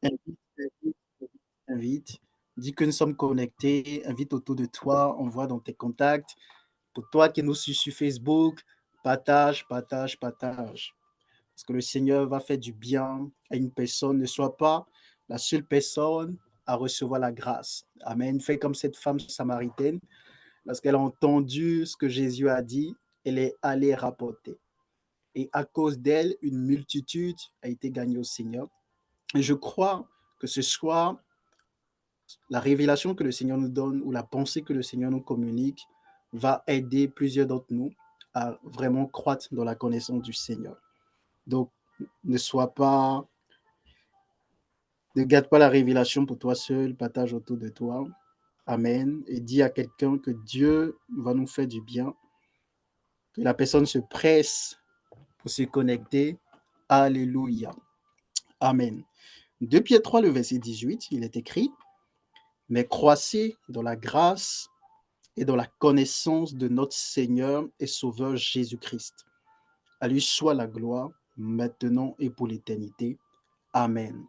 Invite, invite, invite. Dis que nous sommes connectés. Invite autour de toi. Envoie dans tes contacts. Pour toi qui nous suis sur Facebook, partage, partage, partage. Parce que le Seigneur va faire du bien à une personne. Ne sois pas la seule personne à recevoir la grâce. Amen. Fais comme cette femme samaritaine. Lorsqu'elle a entendu ce que Jésus a dit, elle est allée rapporter. Et à cause d'elle, une multitude a été gagnée au Seigneur. Et je crois que ce soit la révélation que le Seigneur nous donne ou la pensée que le Seigneur nous communique va aider plusieurs d'entre nous à vraiment croître dans la connaissance du Seigneur. Donc, ne sois pas, ne garde pas la révélation pour toi seul, partage autour de toi. Amen. Et dis à quelqu'un que Dieu va nous faire du bien, que la personne se presse pour se connecter. Alléluia. Amen. 2 Pierre 3, le verset 18, il est écrit, mais croissez dans la grâce et dans la connaissance de notre Seigneur et Sauveur Jésus-Christ. À lui soit la gloire, maintenant et pour l'éternité. Amen.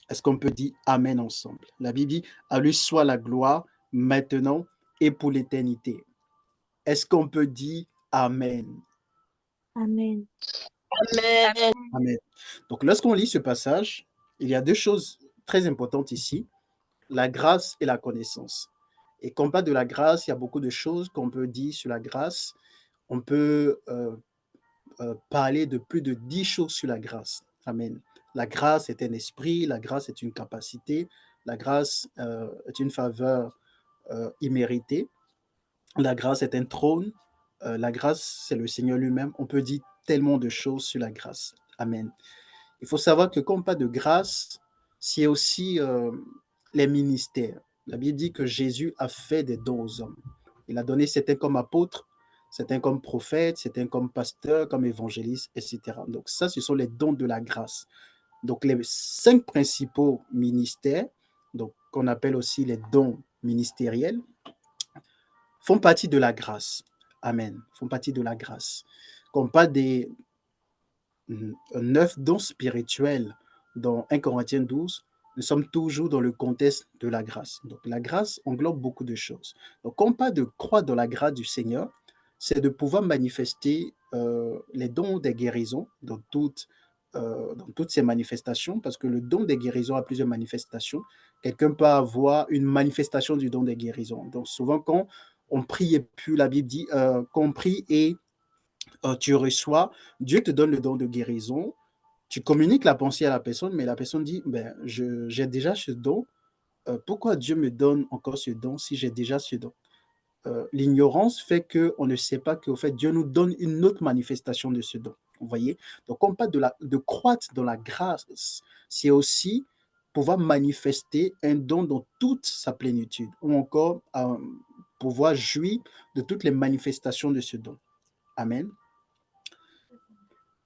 Est-ce qu'on peut dire Amen ensemble? La Bible dit, à lui soit la gloire, maintenant et pour l'éternité. Est-ce qu'on peut dire Amen? Amen. Amen. Amen. Donc, lorsqu'on lit ce passage, il y a deux choses très importantes ici, la grâce et la connaissance. Et quand on parle de la grâce, il y a beaucoup de choses qu'on peut dire sur la grâce. On peut parler de plus de 10 choses sur la grâce. Amen. La grâce est un esprit, la grâce est une capacité, la grâce est une faveur imméritée, la grâce est un trône, la grâce c'est le Seigneur lui-même. On peut dire tellement de choses sur la grâce. Amen. Il faut savoir que quand on parle de grâce, c'est aussi les ministères. La Bible dit que Jésus a fait des dons aux hommes. Il a donné certains comme apôtres, certains comme prophètes, certains comme pasteurs, comme évangélistes, etc. Donc ça, ce sont les dons de la grâce. Donc les 5 principaux ministères, donc qu'on appelle aussi les dons ministériels, font partie de la grâce. Amen. Font partie de la grâce. Quand on parle des 9 dons spirituels dans 1 Corinthiens 12, nous sommes toujours dans le contexte de la grâce. Donc la grâce englobe beaucoup de choses. Donc quand on parle de croire dans la grâce du Seigneur, c'est de pouvoir manifester les dons des guérisons dans toutes ces manifestations, parce que le don des guérisons a plusieurs manifestations. Quelqu'un peut avoir une manifestation du don des guérisons. Donc souvent quand on prie et puis la Bible dit qu'on prie et tu reçois, Dieu te donne le don de guérison, tu communiques la pensée à la personne, mais la personne dit, ben, j'ai déjà ce don, pourquoi Dieu me donne encore ce don si j'ai déjà ce don? L'ignorance fait qu'on ne sait pas qu'au fait, Dieu nous donne une autre manifestation de ce don. Vous voyez? Donc, on parle de croître dans la grâce, c'est aussi pouvoir manifester un don dans toute sa plénitude, ou encore pouvoir jouir de toutes les manifestations de ce don. Amen.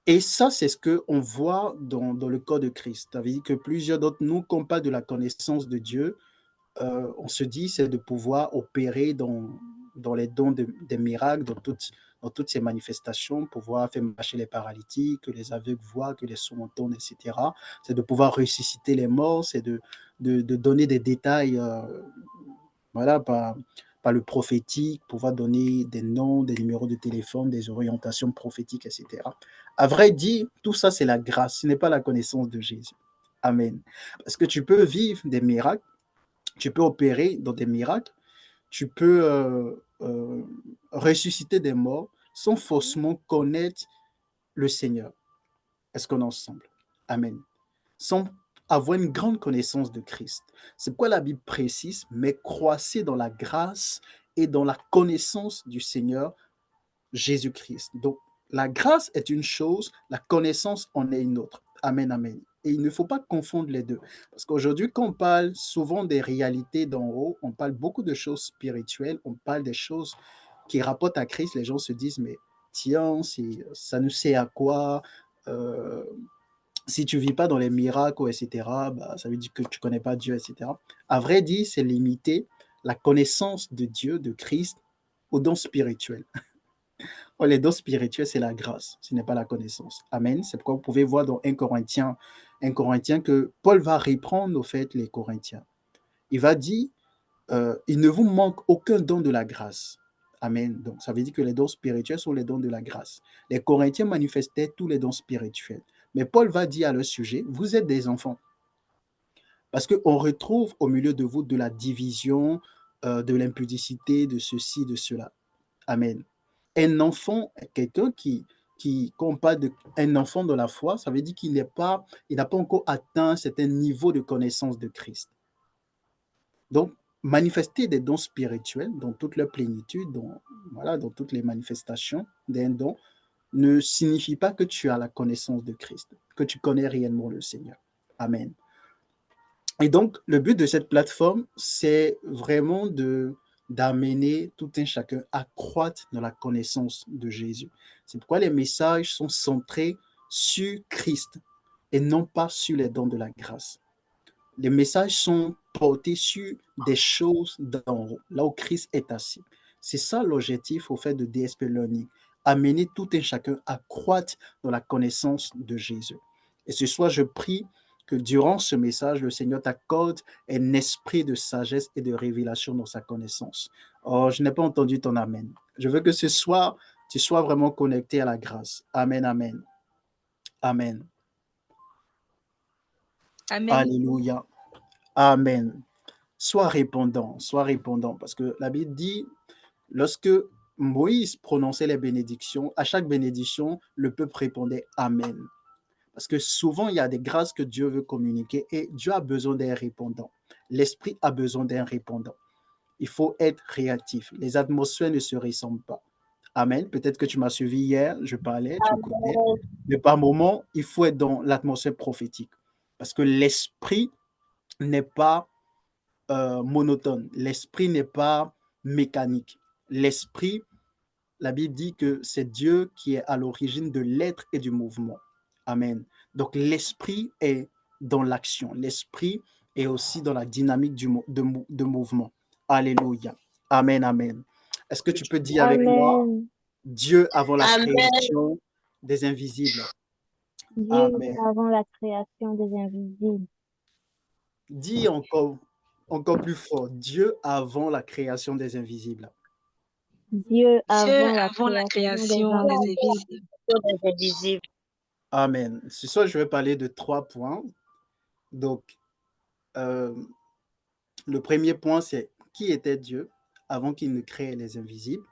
Et ça, c'est ce qu'on voit dans le corps de Christ. Ça veut dire que plusieurs d'entre nous, quand on parle de la connaissance de Dieu, on se dit c'est de pouvoir opérer dans les dons des miracles, dans toutes ces manifestations, pouvoir faire marcher les paralytiques, que les aveugles voient, que les sourds entendent, etc. C'est de pouvoir ressusciter les morts, c'est de donner des détails voilà, par le prophétique, pouvoir donner des noms, des numéros de téléphone, des orientations prophétiques, etc. À vrai dire, tout ça, c'est la grâce, ce n'est pas la connaissance de Jésus. Amen. Parce que tu peux vivre des miracles, tu peux opérer dans des miracles, tu peux ressusciter des morts sans forcément connaître le Seigneur. Est-ce qu'on est ensemble? Amen. Sans avoir une grande connaissance de Christ. C'est pourquoi la Bible précise, mais croissez dans la grâce et dans la connaissance du Seigneur Jésus-Christ. Donc, la grâce est une chose, la connaissance en est une autre. Amen, amen. Et il ne faut pas confondre les deux. Parce qu'aujourd'hui, quand on parle souvent des réalités d'en haut, on parle beaucoup de choses spirituelles, on parle des choses qui rapportent à Christ. Les gens se disent, mais tiens, ça nous sert à quoi? Euh, si tu ne vis pas dans les miracles, etc., bah, ça veut dire que tu ne connais pas Dieu, etc. À vrai dire, c'est limiter la connaissance de Dieu, de Christ, aux dons spirituels. Oh, les dons spirituels, c'est la grâce, ce n'est pas la connaissance. Amen. C'est pourquoi vous pouvez voir dans 1 Corinthiens 1 Corinthiens que Paul va reprendre au fait les Corinthiens. Il va dire, il ne vous manque aucun don de la grâce. Amen. Donc, ça veut dire que les dons spirituels sont les dons de la grâce. Les Corinthiens manifestaient tous les dons spirituels. Mais Paul va dire à leur sujet, vous êtes des enfants. Parce qu'on retrouve au milieu de vous de la division, de l'impudicité, de ceci, de cela. Amen. Un enfant, quelqu'un quand on parle d'un enfant de la foi, ça veut dire qu'il n'a pas encore atteint un certain niveau de connaissance de Christ. Donc, manifester des dons spirituels dans toute leur plénitude, dans toutes les manifestations d'un don, ne signifie pas que tu as la connaissance de Christ, que tu connais réellement le Seigneur. Amen. Et donc, le but de cette plateforme, c'est vraiment d'amener tout un chacun à croître dans la connaissance de Jésus. C'est pourquoi les messages sont centrés sur Christ et non pas sur les dons de la grâce. Les messages sont portés sur des choses d'en haut, là où Christ est assis. C'est ça l'objectif au fait de DSP Learning, amener tout un chacun à croître dans la connaissance de Jésus. Et ce soir, je prie que durant ce message, le Seigneur t'accorde un esprit de sagesse et de révélation dans sa connaissance. Oh, je n'ai pas entendu ton amen. Je veux que ce soir, tu sois vraiment connecté à la grâce. Amen, amen. Amen. Amen. Alléluia. Amen. Sois répondant, parce que la Bible dit, lorsque Moïse prononçait les bénédictions, à chaque bénédiction, le peuple répondait Amen. Parce que souvent, il y a des grâces que Dieu veut communiquer et Dieu a besoin d'un répondant. L'esprit a besoin d'un répondant. Il faut être réactif. Les atmosphères ne se ressemblent pas. Amen. Peut-être que tu m'as suivi hier, je parlais, tu écoutais. Mais par moment, il faut être dans l'atmosphère prophétique. Parce que l'esprit n'est pas monotone. L'esprit n'est pas mécanique. L'esprit, la Bible dit que c'est Dieu qui est à l'origine de l'être et du mouvement. Amen. Donc l'esprit est dans l'action. L'esprit est aussi dans la dynamique de mouvement. Alléluia. Amen, amen. Est-ce que tu peux dire avec moi, Amen. Dieu avant la Amen. création des invisibles? Dieu Amen. avant la création des invisibles. Dis encore plus fort, Dieu avant la création des invisibles. Dieu Dieu avant la avant la création création des des invisibles. invisibles. Amen. Ce soir, je vais parler de 3 points. Donc, le premier point, c'est qui était Dieu avant qu'il ne crée les invisibles.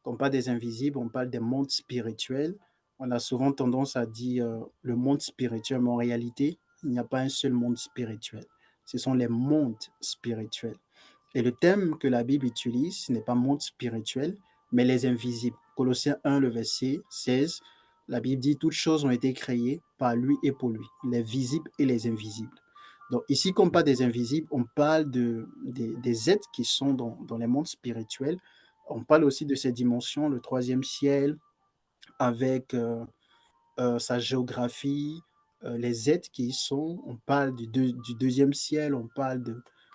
Quand on parle des invisibles, on parle des mondes spirituels. On a souvent tendance à dire le monde spirituel, mais en réalité, il n'y a pas un seul monde spirituel. Ce sont les mondes spirituels. Et le thème que la Bible utilise, ce n'est pas monde spirituel, mais les invisibles. Colossiens 1, le verset 16, la Bible dit toutes choses ont été créées par lui et pour lui, les visibles et les invisibles. Donc ici, quand on parle des invisibles, on parle des êtres qui sont dans les mondes spirituels. On parle aussi de ces dimensions, le troisième ciel, avec sa géographie, les êtres qui y sont. On parle du deuxième ciel, on parle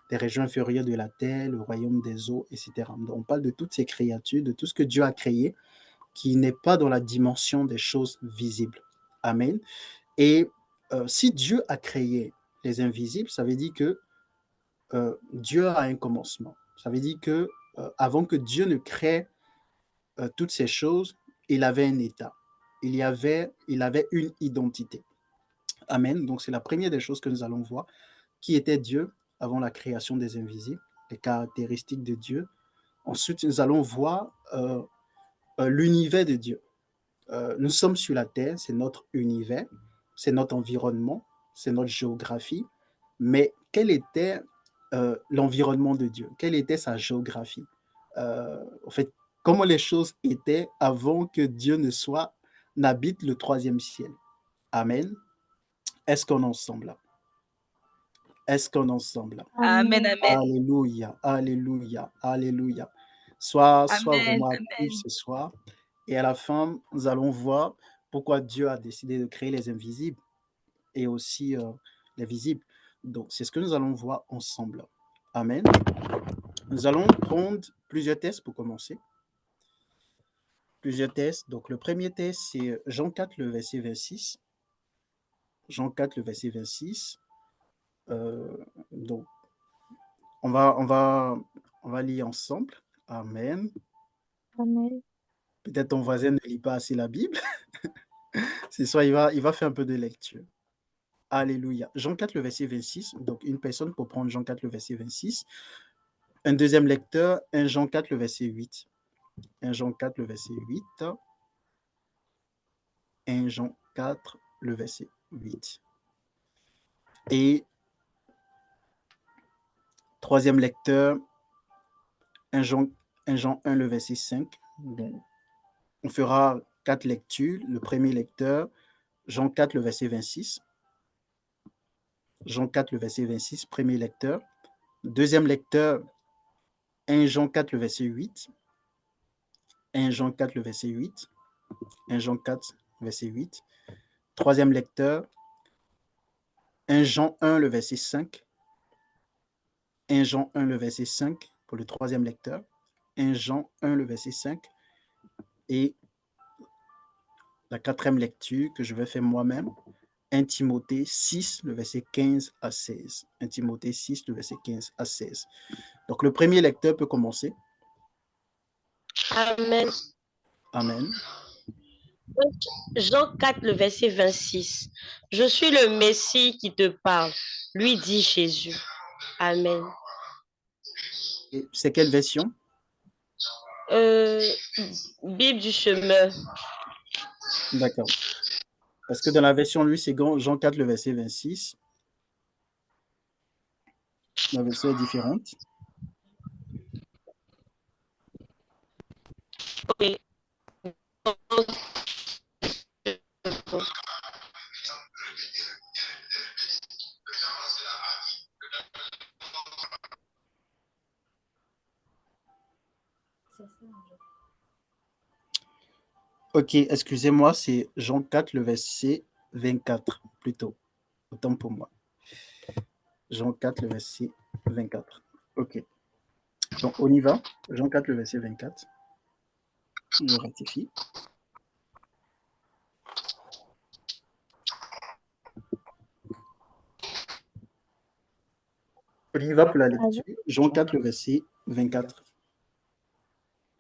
des régions inférieures de la terre, le royaume des eaux, etc. Donc, on parle de toutes ces créatures, de tout ce que Dieu a créé, qui n'est pas dans la dimension des choses visibles. Amen. Et si Dieu a créé les invisibles, ça veut dire que Dieu a un commencement. Ça veut dire que avant que Dieu ne crée toutes ces choses, il avait un état. Il avait une identité. Amen. Donc, c'est la première des choses que nous allons voir. Qui était Dieu avant la création des invisibles, les caractéristiques de Dieu. Ensuite, nous allons voir l'univers de Dieu. Nous sommes sur la terre, c'est notre univers, c'est notre environnement, c'est notre géographie. Mais quel était l'environnement de Dieu? Quelle était sa géographie? En fait, comment les choses étaient avant que Dieu n'habite le troisième ciel? Amen. Est-ce qu'on est ensemble là? Est-ce qu'on est ensemble là? Amen, Amen. amen. Alléluia, alléluia, alléluia. Sois Amen, vraiment actif amen. ce soir. Et à la fin, nous allons voir pourquoi Dieu a décidé de créer les invisibles et aussi les visibles. Donc, c'est ce que nous allons voir ensemble. Amen. Nous allons prendre plusieurs tests pour commencer. Plusieurs tests. Donc, le premier test, c'est Jean 4, le verset 26. Jean 4, le verset 26. Donc, on va lire ensemble. Amen. Amen. Peut-être ton voisin ne lit pas assez la Bible. C'est soit il va faire un peu de lecture. Alléluia. Jean 4, le verset 26. Donc, une personne pour prendre Jean 4, le verset 26. Un deuxième lecteur, 1 Jean 4, le verset 8. 1 Jean 4, le verset 8. 1 Jean 4, le verset 8. Et troisième lecteur, 1 Jean 1, le verset 5. Donc, on fera 4 lectures. Le premier lecteur, Jean 4, le verset 26. Jean 4, le verset 26, premier lecteur. Deuxième lecteur, 1 Jean 4, le verset 8. 1 Jean 4, le verset 8. 1 Jean 4, verset 8. Troisième lecteur, 1 Jean 1, le verset 5. 1 Jean 1, le verset 5 pour le troisième lecteur. 1 Jean 1, le verset 5. Et la quatrième lecture que je vais faire moi-même, 1 Timothée 6, le verset 15 à 16. 1 Timothée 6, le verset 15 à 16. Donc, le premier lecteur peut commencer. Amen. Amen. Jean 4, le verset 26. Je suis le Messie qui te parle, lui dit Jésus. Amen. Et c'est quelle version? Bible du chemin. D'accord. Parce que dans la version lui, c'est Jean 4, le verset 26. La version est différente. Oui. Ok, excusez-moi, c'est Jean 4, le verset 24, plutôt. Autant pour moi. Jean 4, le verset 24. Ok. Donc, on y va. Jean 4, le verset 24. Je rectifie. On y va pour la lecture. Jean 4, le verset 24.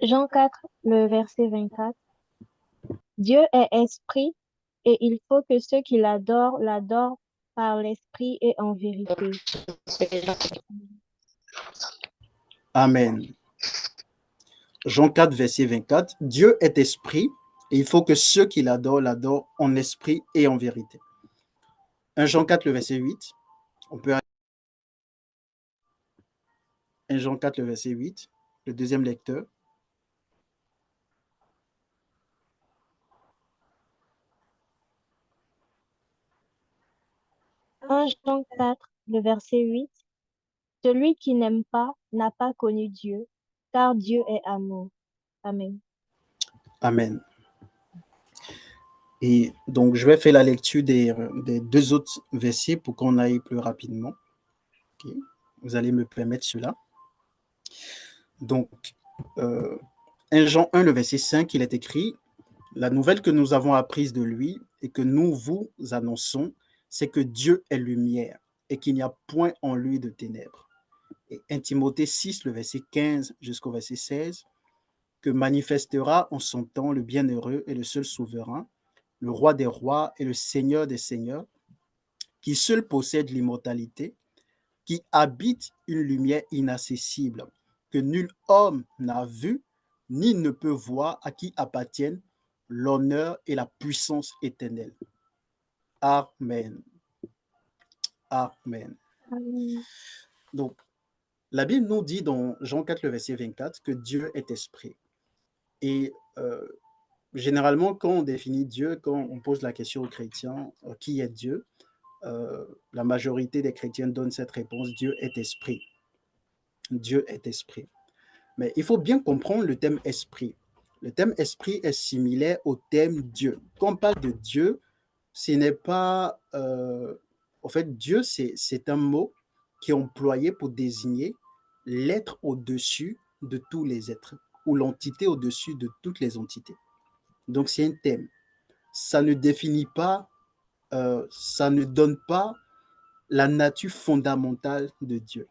Jean 4, le verset 24. Dieu est esprit et il faut que ceux qui l'adorent l'adorent par l'esprit et en vérité. Amen. Jean 4, verset 24. Dieu est esprit et il faut que ceux qui l'adorent l'adorent en esprit et en vérité. 1 Jean 4, le verset 8. On peut 1 Jean 4, le verset 8. Le deuxième lecteur. Jean 4, le verset 8. Celui qui n'aime pas n'a pas connu Dieu, car Dieu est amour. Amen. Amen. Et donc, je vais faire la lecture des deux autres versets pour qu'on aille plus rapidement. Okay. Vous allez me permettre cela. Donc, 1 Jean 1, le verset 5, il est écrit « La nouvelle que nous avons apprise de lui et que nous vous annonçons, c'est que Dieu est lumière et qu'il n'y a point en lui de ténèbres. » Et 1 Timothée 6, le verset 15 jusqu'au verset 16, « Que manifestera en son temps le bienheureux et le seul souverain, le roi des rois et le seigneur des seigneurs, qui seul possède l'immortalité, qui habite une lumière inaccessible, que nul homme n'a vu, ni ne peut voir, à qui appartiennent l'honneur et la puissance éternelle. Amen. Amen. Amen. Donc, la Bible nous dit dans Jean 4, le verset 24, que Dieu est esprit. Et généralement, quand on définit Dieu, quand on pose la question aux chrétiens, qui est Dieu? La majorité des chrétiens donnent cette réponse, Dieu est esprit. Dieu est esprit. Mais il faut bien comprendre le thème esprit. Le thème esprit est similaire au thème Dieu. Quand on parle de Dieu, ce n'est pas... en fait, Dieu, c'est un mot qui est employé pour désigner l'être au-dessus de tous les êtres ou l'entité au-dessus de toutes les entités. Donc, c'est un thème. Ça ne définit pas ça ne donne pas la nature fondamentale de Dieu.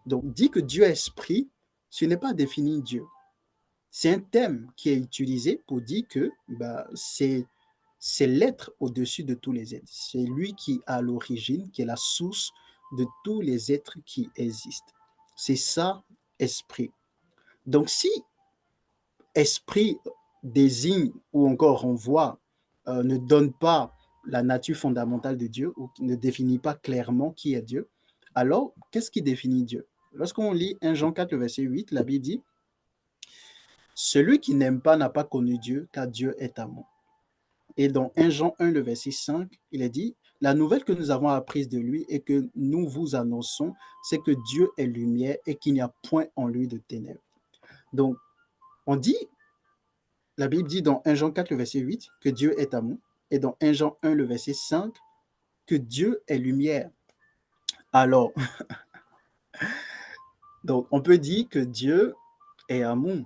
Donc, dit que Dieu est esprit, ce n'est pas définir Dieu. C'est un thème qui est utilisé pour dire que c'est l'être au-dessus de tous les êtres. C'est lui qui a l'origine, qui est la source de tous les êtres qui existent. C'est ça, esprit. Donc, si esprit désigne ou encore renvoie, ne donne pas la nature fondamentale de Dieu ou ne définit pas clairement qui est Dieu, alors qu'est-ce qui définit Dieu? Lorsqu'on lit 1 Jean 4, le verset 8, la Bible dit « Celui qui n'aime pas n'a pas connu Dieu, car Dieu est amour. » Et dans 1 Jean 1, le verset 5, il est dit « La nouvelle que nous avons apprise de lui et que nous vous annonçons, c'est que Dieu est lumière et qu'il n'y a point en lui de ténèbres. » Donc, on dit, la Bible dit dans 1 Jean 4, le verset 8, que Dieu est amour, et dans 1 Jean 1, le verset 5, que Dieu est lumière. Alors, donc, on peut dire que Dieu est amour.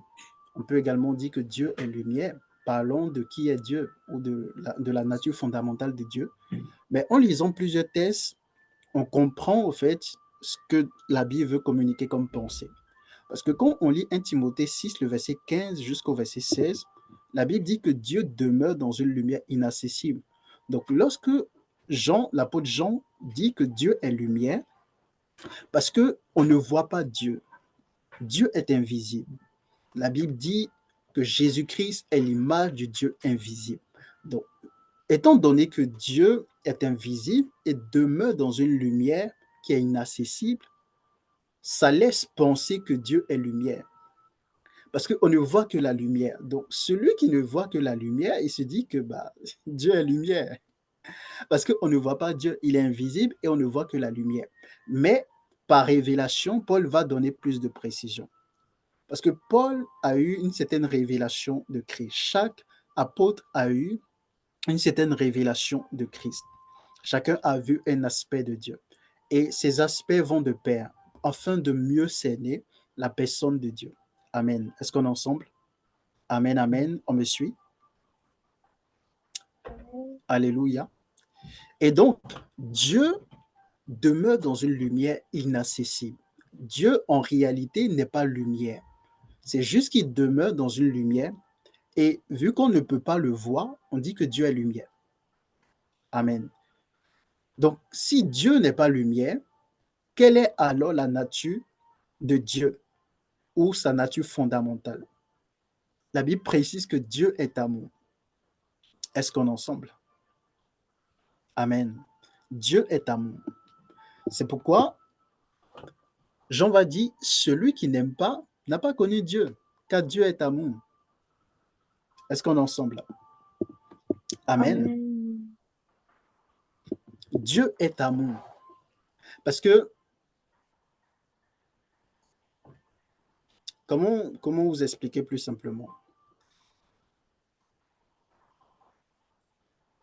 On peut également dire que Dieu est lumière. Parlons de qui est Dieu ou de la nature fondamentale de Dieu. Mais en lisant plusieurs textes, on comprend au fait ce que la Bible veut communiquer comme pensée. Parce que quand on lit 1 Timothée 6, le verset 15 jusqu'au verset 16, la Bible dit que Dieu demeure dans une lumière inaccessible. Donc lorsque Jean, l'apôtre Jean, dit que Dieu est lumière, parce qu'on ne voit pas Dieu. Dieu est invisible. La Bible dit que Jésus-Christ est l'image du Dieu invisible. Donc, étant donné que Dieu est invisible et demeure dans une lumière qui est inaccessible, ça laisse penser que Dieu est lumière. Parce qu'on ne voit que la lumière. Donc, celui qui ne voit que la lumière, il se dit que Dieu est lumière. Parce qu'on ne voit pas Dieu, il est invisible et on ne voit que la lumière. Mais par révélation, Paul va donner plus de précision. Parce que Paul a eu une certaine révélation de Christ. Chaque apôtre a eu une certaine révélation de Christ. Chacun a vu un aspect de Dieu. Et ces aspects vont de pair afin de mieux cerner la personne de Dieu. Amen. Est-ce qu'on est ensemble? Amen, amen. On me suit? Alléluia. Et donc, Dieu demeure dans une lumière inaccessible. Dieu, en réalité, n'est pas lumière. C'est juste qu'il demeure dans une lumière. Et vu qu'on ne peut pas le voir, on dit que Dieu est lumière. Amen. Donc, si Dieu n'est pas lumière, quelle est alors la nature de Dieu ou sa nature fondamentale? La Bible précise que Dieu est amour. Est-ce qu'on est ensemble? Amen. Dieu est amour. C'est pourquoi Jean va dire, celui qui n'aime pas n'a pas connu Dieu, car Dieu est amour. Est-ce qu'on est ensemble? Amen. Amen. Dieu est amour. Parce que, comment vous expliquer plus simplement?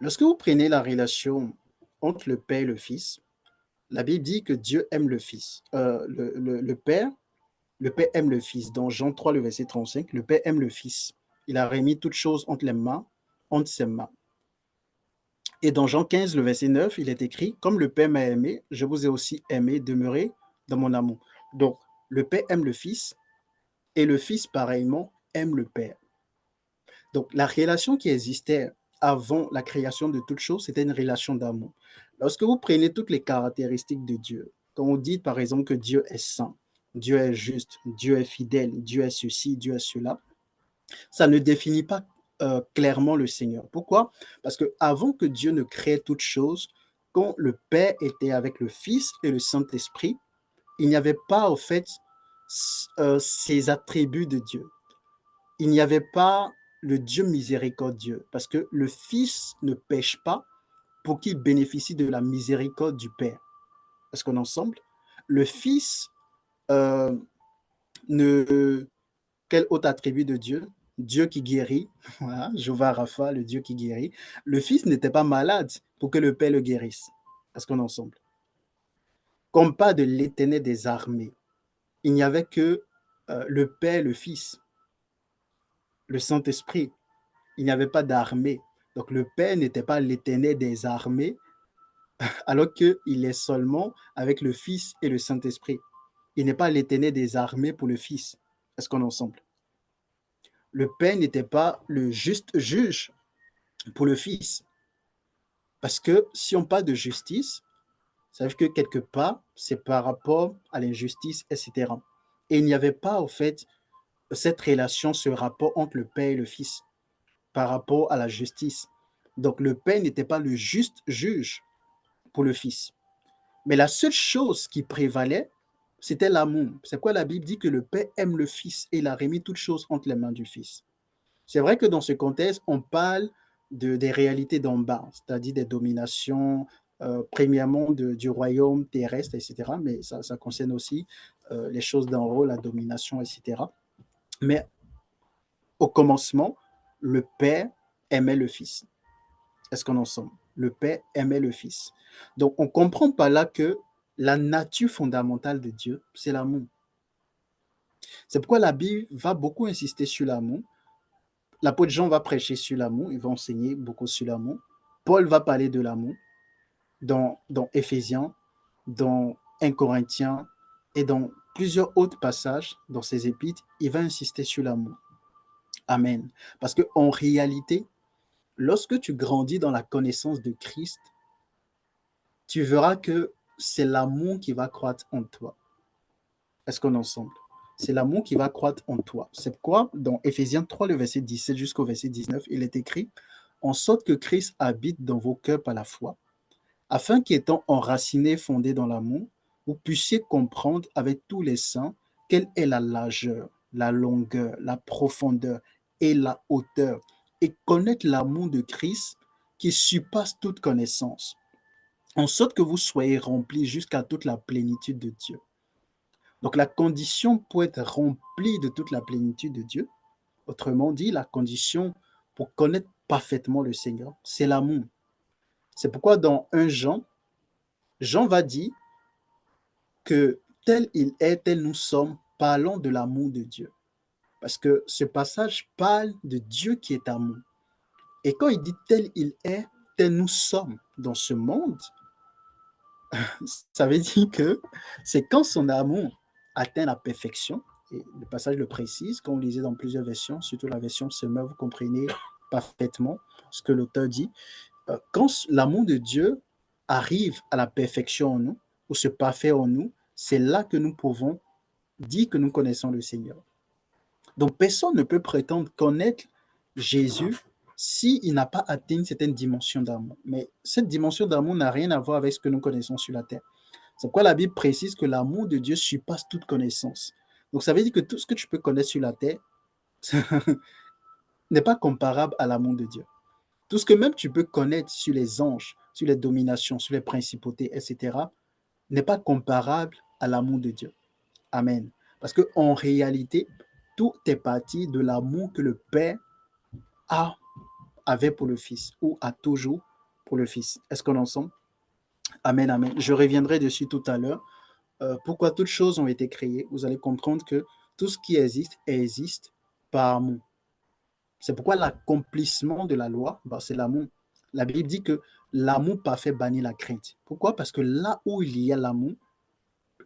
Lorsque vous prenez la relation entre le Père et le Fils, la Bible dit que Dieu aime le Fils. Le Père aime le Fils. Dans Jean 3, le verset 35, le Père aime le Fils. Il a remis toutes choses entre ses mains. Et dans Jean 15, le verset 9, il est écrit, « Comme le Père m'a aimé, je vous ai aussi aimé, demeurez dans mon amour. » Donc, le Père aime le Fils et le Fils, pareillement, aime le Père. Donc, la relation qui existait avant la création de toutes choses, c'était une relation d'amour. Lorsque vous prenez toutes les caractéristiques de Dieu, quand on dit par exemple que Dieu est saint, Dieu est juste, Dieu est fidèle, Dieu est ceci, Dieu est cela, ça ne définit pas clairement le Seigneur. Pourquoi? Parce que avant que Dieu ne crée toutes choses, quand le Père était avec le Fils et le Saint-Esprit, il n'y avait pas, au fait, ces attributs de Dieu. Il n'y avait pas le Dieu miséricordieux, parce que le Fils ne pêche pas pour qu'il bénéficie de la miséricorde du Père. Est-ce qu'on est ensemble? Le Fils, euh, ne... quel autre attribut de Dieu? Dieu qui guérit, voilà, Jéhovah Rapha, le Dieu qui guérit. Le Fils n'était pas malade pour que le Père le guérisse. Est-ce qu'on est ensemble? Comme pas de l'Éternel des armées, il n'y avait que le Père, le Fils, le Saint-Esprit. Il n'y avait pas d'armée. Donc le Père n'était pas l'Éternel des armées, alors qu'il est seulement avec le Fils et le Saint-Esprit. Il n'est pas l'Éternel des armées pour le Fils. Est-ce qu'on est ensemble? Le Père n'était pas le juste juge pour le Fils. Parce que si on parle de justice, ça veut dire que quelque part, c'est par rapport à l'injustice, etc. Et il n'y avait pas, au fait, cette relation, ce rapport entre le Père et le Fils par rapport à la justice. Donc le Père n'était pas le juste juge pour le Fils. Mais la seule chose qui prévalait, c'était l'amour. C'est quoi la Bible dit que le Père aime le Fils et il a remis toutes choses entre les mains du Fils. C'est vrai que dans ce contexte, on parle des réalités d'en bas, c'est-à-dire des dominations, premièrement du royaume terrestre, etc. Mais ça concerne aussi les choses d'en haut, la domination, etc. Mais au commencement, le Père aimait le Fils. Est-ce qu'on en sommes? Le Père aimait le Fils. Donc, on comprend par là que la nature fondamentale de Dieu, c'est l'amour. C'est pourquoi la Bible va beaucoup insister sur l'amour. L'apôtre Jean va prêcher sur l'amour, il va enseigner beaucoup sur l'amour. Paul va parler de l'amour dans Éphésiens, dans 1 Corinthiens et dans plusieurs autres passages dans ses épîtres, il va insister sur l'amour. Amen. Parce qu'en réalité, lorsque tu grandis dans la connaissance de Christ, tu verras que c'est l'amour qui va croître en toi. Est-ce qu'on est ensemble? C'est l'amour qui va croître en toi. C'est pourquoi dans Éphésiens 3, le verset 17 jusqu'au verset 19, il est écrit « En sorte que Christ habite dans vos cœurs par la foi, afin qu'étant enracinés, fondés dans l'amour, vous puissiez comprendre avec tous les saints quelle est la largeur, la longueur, la profondeur et la hauteur, et connaître l'amour de Christ qui surpasse toute connaissance, en sorte que vous soyez remplis jusqu'à toute la plénitude de Dieu. » Donc la condition pour être rempli de toute la plénitude de Dieu, autrement dit, la condition pour connaître parfaitement le Seigneur, c'est l'amour. C'est pourquoi dans 1 Jean, Jean va dire que tel il est, tel nous sommes, parlant de l'amour de Dieu. Parce que ce passage parle de Dieu qui est amour. Et quand il dit tel il est, tel nous sommes dans ce monde, ça veut dire que c'est quand son amour atteint la perfection, et le passage le précise, quand on lisait dans plusieurs versions, surtout la version Semeur, vous comprenez parfaitement ce que l'auteur dit. Quand l'amour de Dieu arrive à la perfection en nous, ou se parfait en nous, c'est là que nous pouvons dire que nous connaissons le Seigneur. Donc personne ne peut prétendre connaître Jésus s'il n'a pas atteint une certaine dimension d'amour. Mais cette dimension d'amour n'a rien à voir avec ce que nous connaissons sur la terre. C'est pourquoi la Bible précise que l'amour de Dieu surpasse toute connaissance. Donc ça veut dire que tout ce que tu peux connaître sur la terre n'est pas comparable à l'amour de Dieu. Tout ce que même tu peux connaître sur les anges, sur les dominations, sur les principautés, etc., n'est pas comparable à l'amour de Dieu. Amen. Parce qu'en réalité, tout est parti de l'amour que le Père avait pour le Fils, ou a toujours pour le Fils. Est-ce qu'on est ensemble? Amen, amen. Je reviendrai dessus tout à l'heure. Pourquoi toutes choses ont été créées? Vous allez comprendre que tout ce qui existe par amour. C'est pourquoi l'accomplissement de la loi, c'est l'amour. La Bible dit que l'amour parfait bannit la crainte. Pourquoi? Parce que là où il y a l'amour,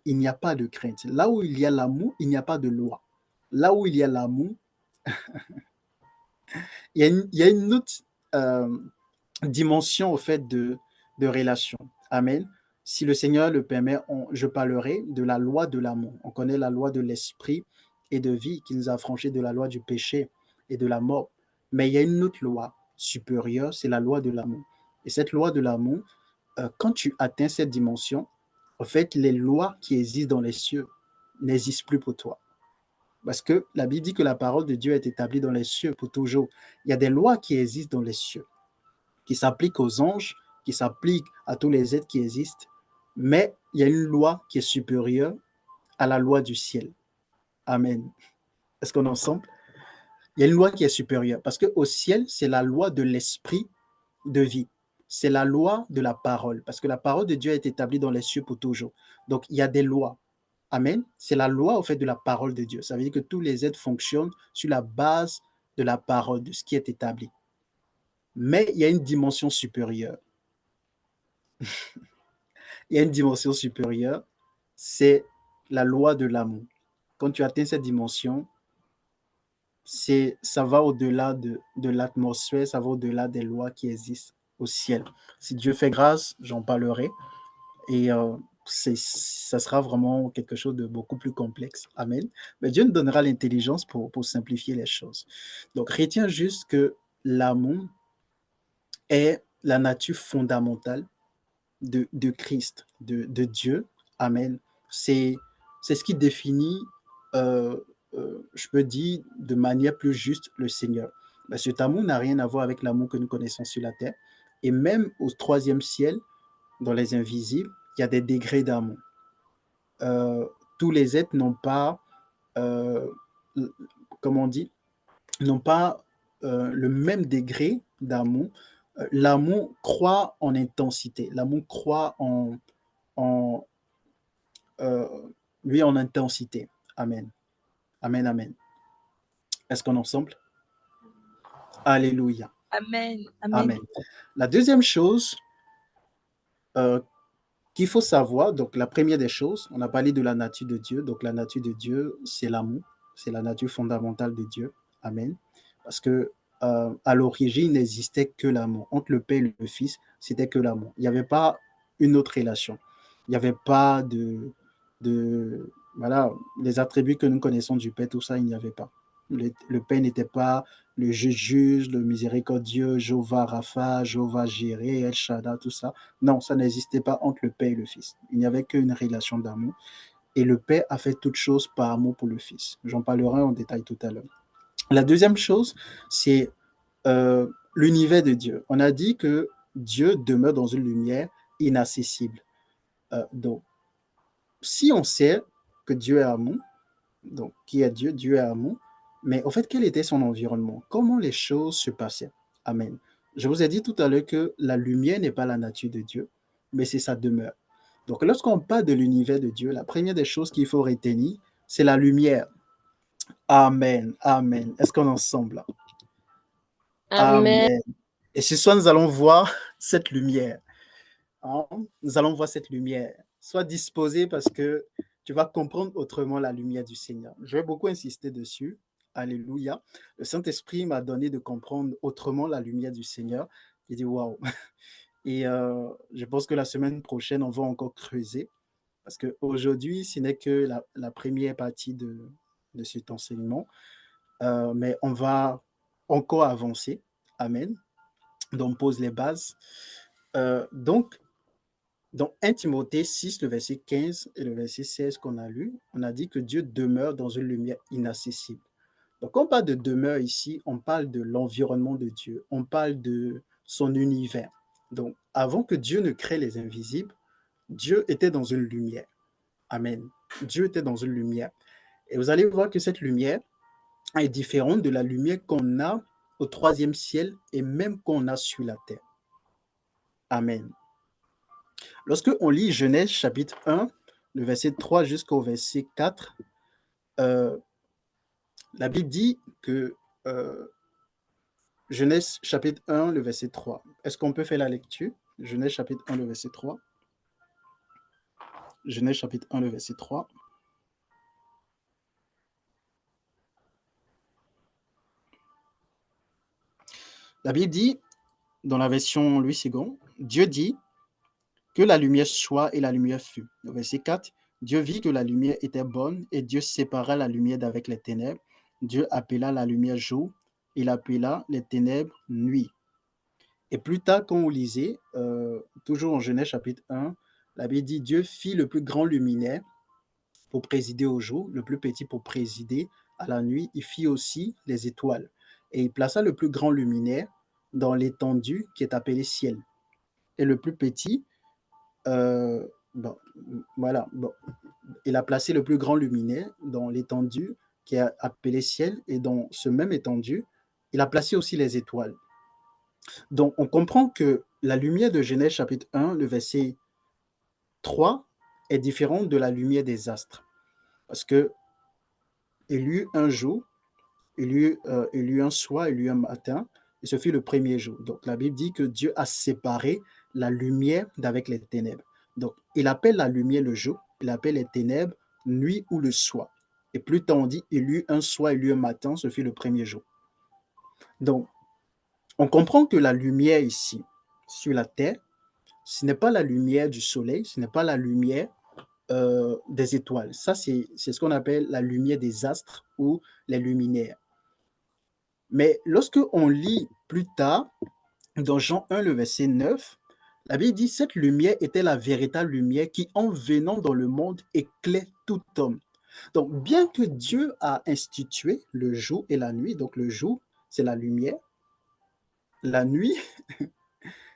il n'y a pas de crainte. Là où il y a l'amour, il n'y a pas de loi. Là où il y a l'amour, il y a une autre dimension au fait de relation. Amen. Si le Seigneur le permet, je parlerai de la loi de l'amour. On connaît la loi de l'esprit et de vie qui nous a affranchis de la loi du péché et de la mort. Mais il y a une autre loi supérieure, c'est la loi de l'amour. Et cette loi de l'amour, quand tu atteins cette dimension, en fait, les lois qui existent dans les cieux n'existent plus pour toi. Parce que la Bible dit que la parole de Dieu est établie dans les cieux pour toujours. Il y a des lois qui existent dans les cieux, qui s'appliquent aux anges, qui s'appliquent à tous les êtres qui existent. Mais il y a une loi qui est supérieure à la loi du ciel. Amen. Est-ce qu'on est ensemble? Il y a une loi qui est supérieure. Parce qu'au ciel, c'est la loi de l'esprit de vie. C'est la loi de la parole. Parce que la parole de Dieu est établie dans les cieux pour toujours. Donc, il y a des lois. Amen. C'est la loi, au fait, de la parole de Dieu. Ça veut dire que tous les êtres fonctionnent sur la base de la parole, de ce qui est établi. Mais il y a une dimension supérieure. Il y a une dimension supérieure, c'est la loi de l'amour. Quand tu atteins cette dimension, ça va au-delà de l'atmosphère, ça va au-delà des lois qui existent au ciel. Si Dieu fait grâce, j'en parlerai. Et ça sera vraiment quelque chose de beaucoup plus complexe. Amen. Mais Dieu nous donnera l'intelligence pour simplifier les choses. Donc, retiens juste que l'amour est la nature fondamentale de Christ, de Dieu. Amen. C'est ce qui définit, euh, je peux dire de manière plus juste, le Seigneur. Ben, cet amour n'a rien à voir avec l'amour que nous connaissons sur la terre. Et même au troisième ciel, dans les invisibles, il y a des degrés d'amour. Tous les êtres n'ont pas, euh, comment on dit, n'ont pas le même degré d'amour. L'amour croît en intensité. L'amour croît en, euh, oui, en intensité. Amen. Amen, amen. Est-ce qu'on est ensemble? Alléluia. Amen. Amen. Amen. La deuxième chose qu'il faut savoir, donc la première des choses, on a parlé de la nature de Dieu. Donc la nature de Dieu, c'est l'amour. C'est la nature fondamentale de Dieu. Amen. Parce que à l'origine, il n'existait que l'amour. Entre le Père et le Fils, c'était que l'amour. Il n'y avait pas une autre relation. Il n'y avait pas voilà, les attributs que nous connaissons du Père, tout ça, il n'y avait pas. Le Père n'était pas le juge, le miséricordieux, Jéhovah Rapha, Jéhovah Jireh, El Shaddai, tout ça. Non, ça n'existait pas entre le Père et le Fils. Il n'y avait qu'une relation d'amour. Et le Père a fait toutes choses par amour pour le Fils. J'en parlerai en détail tout à l'heure. La deuxième chose, c'est l'univers de Dieu. On a dit que Dieu demeure dans une lumière inaccessible. Donc, si on sait que Dieu est amour, donc qui est Dieu? Dieu est amour. Mais au fait, quel était son environnement? Comment les choses se passaient? Amen. Je vous ai dit tout à l'heure que la lumière n'est pas la nature de Dieu, mais c'est sa demeure. Donc, lorsqu'on parle de l'univers de Dieu, la première des choses qu'il faut retenir, c'est la lumière. Amen. Amen. Est-ce qu'on est ensemble là? Amen. Amen. Et ce soir, nous allons voir cette lumière. Hein? Nous allons voir cette lumière. Sois disposé parce que tu vas comprendre autrement la lumière du Seigneur. Je vais beaucoup insister dessus. Alléluia. Le Saint-Esprit m'a donné de comprendre autrement la lumière du Seigneur. J'ai dit waouh. Et je pense que la semaine prochaine, on va encore creuser. Parce qu'aujourd'hui, ce n'est que la première partie de cet enseignement. Mais on va encore avancer. Amen. Donc, on pose les bases. Donc, dans 1 Timothée 6, le verset 15 et le verset 16 qu'on a lu, on a dit que Dieu demeure dans une lumière inaccessible. Donc, quand on parle de demeure ici, on parle de l'environnement de Dieu, on parle de son univers. Donc, avant que Dieu ne crée les invisibles, Dieu était dans une lumière. Amen. Dieu était dans une lumière. Et vous allez voir que cette lumière est différente de la lumière qu'on a au troisième ciel et même qu'on a sur la terre. Amen. Lorsque on lit Genèse chapitre 1, le verset 3 jusqu'au verset 4, la Bible dit que Genèse chapitre 1, le verset 3. Est-ce qu'on peut faire la lecture? Genèse chapitre 1, le verset 3. Genèse chapitre 1, le verset 3. La Bible dit, dans la version Louis II, Dieu dit que la lumière soit et la lumière fut. Le verset 4, Dieu vit que la lumière était bonne et Dieu sépara la lumière d'avec les ténèbres. Dieu appela la lumière jour, il appela les ténèbres nuit. Et plus tard, quand vous lisez, toujours en Genèse chapitre 1, la Bible dit Dieu fit le plus grand luminaire pour présider au jour, le plus petit pour présider à la nuit. Il fit aussi les étoiles. Et il plaça le plus grand luminaire dans l'étendue qui est appelée ciel. Et le plus petit, bon, voilà, bon, il a placé le plus grand luminaire dans l'étendue qui est appelée ciel. Et dans ce même étendue, il a placé aussi les étoiles. Donc, on comprend que la lumière de Genèse chapitre 1, le verset 3, est différente de la lumière des astres. Parce que il y eut un jour, il y eut un soir, il y eut un matin, et ce fut le premier jour. Donc la Bible dit que Dieu a séparé la lumière d'avec les ténèbres. Donc il appelle la lumière le jour, il appelle les ténèbres nuit ou le soir. Et plus tard on dit il y eut un soir, il y eut un matin, ce fut le premier jour. Donc on comprend que la lumière ici, sur la terre, ce n'est pas la lumière du soleil, ce n'est pas la lumière des étoiles. Ça, c'est ce qu'on appelle la lumière des astres ou les luminaires. Mais lorsque on lit plus tard, dans Jean 1, le verset 9, la Bible dit, cette lumière était la véritable lumière qui, en venant dans le monde, éclaire tout homme. Donc, bien que Dieu a institué le jour et la nuit, donc le jour, c'est la lumière, la nuit,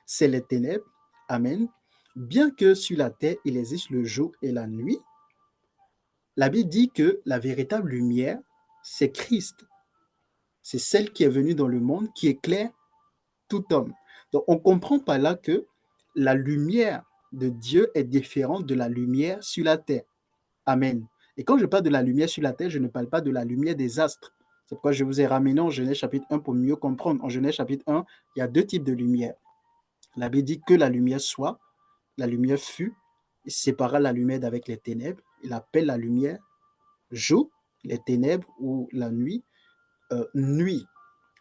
c'est les ténèbres, amen. Bien que sur la terre, il existe le jour et la nuit, la Bible dit que la véritable lumière, c'est Christ. C'est celle qui est venue dans le monde, qui éclaire tout homme. Donc, on comprend par là que la lumière de Dieu est différente de la lumière sur la terre. Amen. Et quand je parle de la lumière sur la terre, je ne parle pas de la lumière des astres. C'est pourquoi je vous ai ramené en Genèse chapitre 1 pour mieux comprendre. En Genèse chapitre 1, il y a deux types de lumière. La Bible dit que la lumière soit, la lumière fut, il sépara la lumière d'avec les ténèbres. Il appelle la lumière jour, les ténèbres ou la nuit, nuit.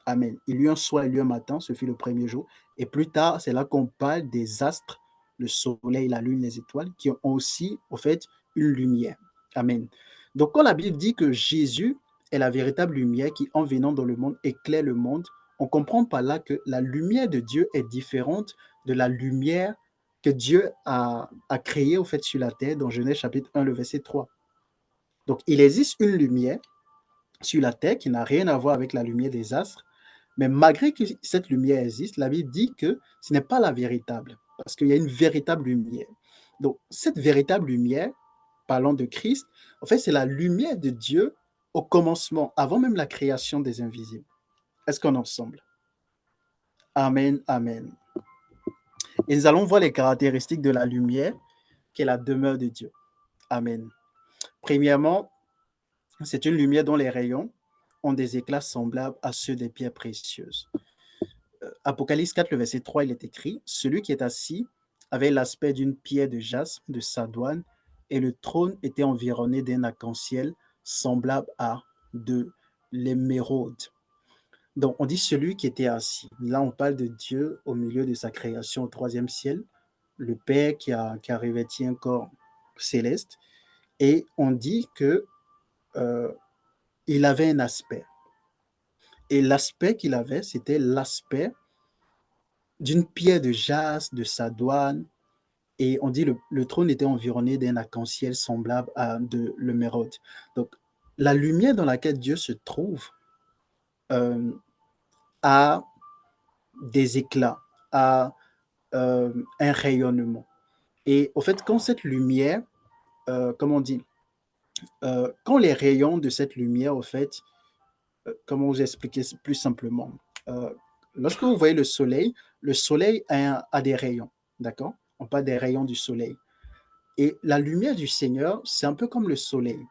Amen. Il y eut un soir, il y eut un matin, ce fut le premier jour. Et plus tard, c'est là qu'on parle des astres, le soleil, la lune, les étoiles, qui ont aussi, au fait, une lumière. Amen. Donc, quand la Bible dit que Jésus est la véritable lumière qui, en venant dans le monde, éclaire le monde, on comprend par là que la lumière de Dieu est différente de la lumière que Dieu a créée, au fait, sur la terre, dans Genèse chapitre 1, le verset 3. Donc, il existe une lumière sur la terre qui n'a rien à voir avec la lumière des astres, mais malgré que cette lumière existe, la Bible dit que ce n'est pas la véritable, parce qu'il y a une véritable lumière. Donc, cette véritable lumière, parlant de Christ, en fait, c'est la lumière de Dieu au commencement, avant même la création des invisibles. Est-ce qu'on est ensemble? Amen, amen. Et nous allons voir les caractéristiques de la lumière, qui est la demeure de Dieu. Amen. Premièrement, c'est une lumière dont les rayons ont des éclats semblables à ceux des pierres précieuses. Apocalypse 4, le verset 3, il est écrit, « Celui qui est assis avait l'aspect d'une pierre de jaspe, de sardoine, et le trône était environné d'un arc-en-ciel semblable à de l'émeraude. » Donc, on dit celui qui était assis. Là, on parle de Dieu au milieu de sa création au troisième ciel, le Père qui a revêti un corps céleste, et on dit que il avait un aspect. Et l'aspect qu'il avait, c'était l'aspect d'une pierre de jaspe, de sardoine, et on dit le trône était environné d'un arc-en-ciel semblable à de l'émeraude. Donc, la lumière dans laquelle Dieu se trouve a des éclats, a un rayonnement. Et au fait, quand cette lumière, comment on dit, quand les rayons de cette lumière, au fait, comment vous expliquer plus simplement, lorsque vous voyez le soleil a des rayons, d'accord? On parle des rayons du soleil. Et la lumière du Seigneur, c'est un peu comme le soleil.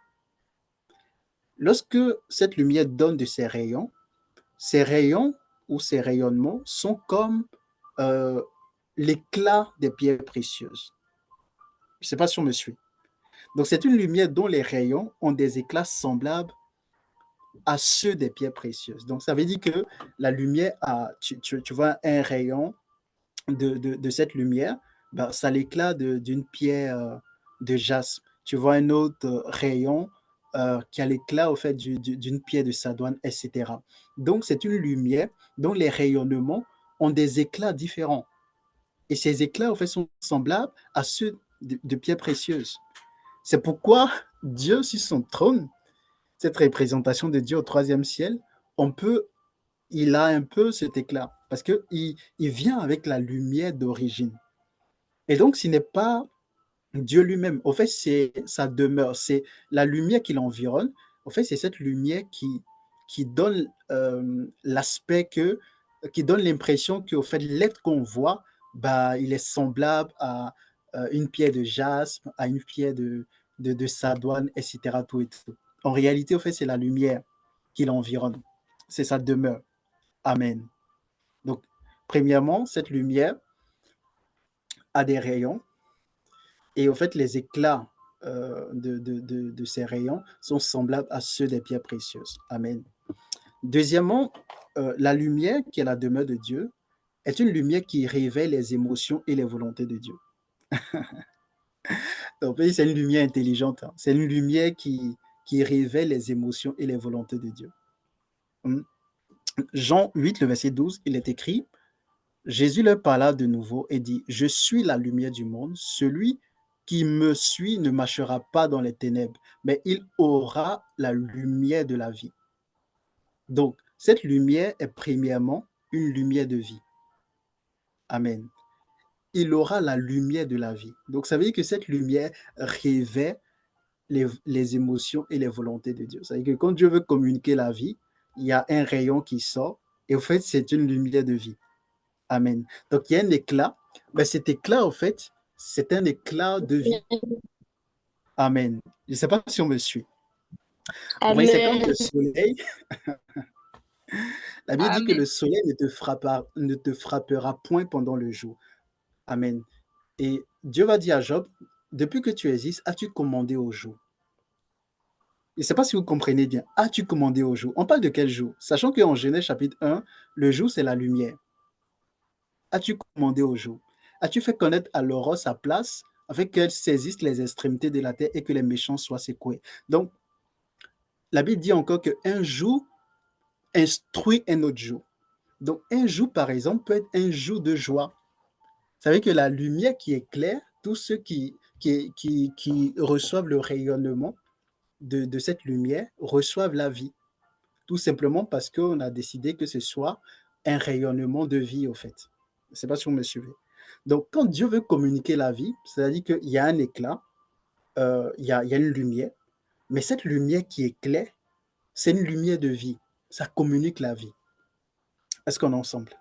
Lorsque cette lumière donne de ces rayons ou ces rayonnements sont comme l'éclat des pierres précieuses. Je ne sais pas si on me suit. Donc, c'est une lumière dont les rayons ont des éclats semblables à ceux des pierres précieuses. Donc, ça veut dire que la lumière tu vois un rayon de cette lumière, ben, ça l'éclat d'une pierre de jaspe. Tu vois un autre rayon qui a l'éclat au fait d'une pierre de sardoine, etc. Donc, c'est une lumière dont les rayonnements ont des éclats différents. Et ces éclats, au fait, sont semblables à ceux de pierres précieuses. C'est pourquoi Dieu, sur son trône, cette représentation de Dieu au troisième ciel, il a un peu cet éclat, parce qu'il vient avec la lumière d'origine. Et donc, ce n'est pas Dieu lui-même. Au fait, c'est sa demeure, c'est la lumière qui l'environne. Au fait, c'est cette lumière qui donne l'aspect qui donne l'impression qu'au fait, l'être qu'on voit, bah, il est semblable à une pierre de jaspe, à une pierre de sardoine, etc. Tout et tout. En réalité, au fait, c'est la lumière qui l'environne. C'est sa demeure. Amen. Donc, premièrement, cette lumière a des rayons et en fait, les éclats de ces rayons sont semblables à ceux des pierres précieuses. Amen. Deuxièmement, la lumière qui est la demeure de Dieu est une lumière qui révèle les émotions et les volontés de Dieu. Donc, c'est une lumière intelligente. Hein. C'est une lumière qui révèle les émotions et les volontés de Dieu. Jean 8, le verset 12, il est écrit, Jésus leur parla de nouveau et dit, je suis la lumière du monde. Celui qui me suit ne marchera pas dans les ténèbres, mais il aura la lumière de la vie. Donc, cette lumière est premièrement une lumière de vie. Amen. Il aura la lumière de la vie. Donc, ça veut dire que cette lumière révèle les émotions et les volontés de Dieu. C'est-à-dire que quand Dieu veut communiquer la vie, il y a un rayon qui sort et en fait, c'est une lumière de vie. Amen. Donc, il y a un éclat. Mais cet éclat, en fait, c'est un éclat de vie. Amen. Je ne sais pas si on me suit. Vous voyez, c'est comme Amen. le soleil. La Bible dit que Amen. le soleil ne te frappera point pendant le jour. Amen. Et Dieu va dire à Job, depuis que tu existes, as-tu commandé au jour? Je ne sais pas si vous comprenez bien. As-tu commandé au jour? On parle de quel jour? Sachant qu'en Genèse chapitre 1, le jour, c'est la lumière. As-tu commandé au jour? As-tu fait connaître à l'aurore sa place afin qu'elle saisisse les extrémités de la terre et que les méchants soient secoués? Donc, la Bible dit encore qu'un jour instruit un autre jour. Donc, un jour, par exemple, peut être un jour de joie. Vous savez que la lumière qui éclaire, tous ceux qui reçoivent le rayonnement de cette lumière reçoivent la vie. Tout simplement parce qu'on a décidé que ce soit un rayonnement de vie, au fait. Je ne sais pas si vous me suivez. Donc, quand Dieu veut communiquer la vie, c'est-à-dire qu'il y a un éclat, il y a une lumière, mais cette lumière qui éclaire, c'est une lumière de vie. Ça communique la vie. Est-ce qu'on est ensemble?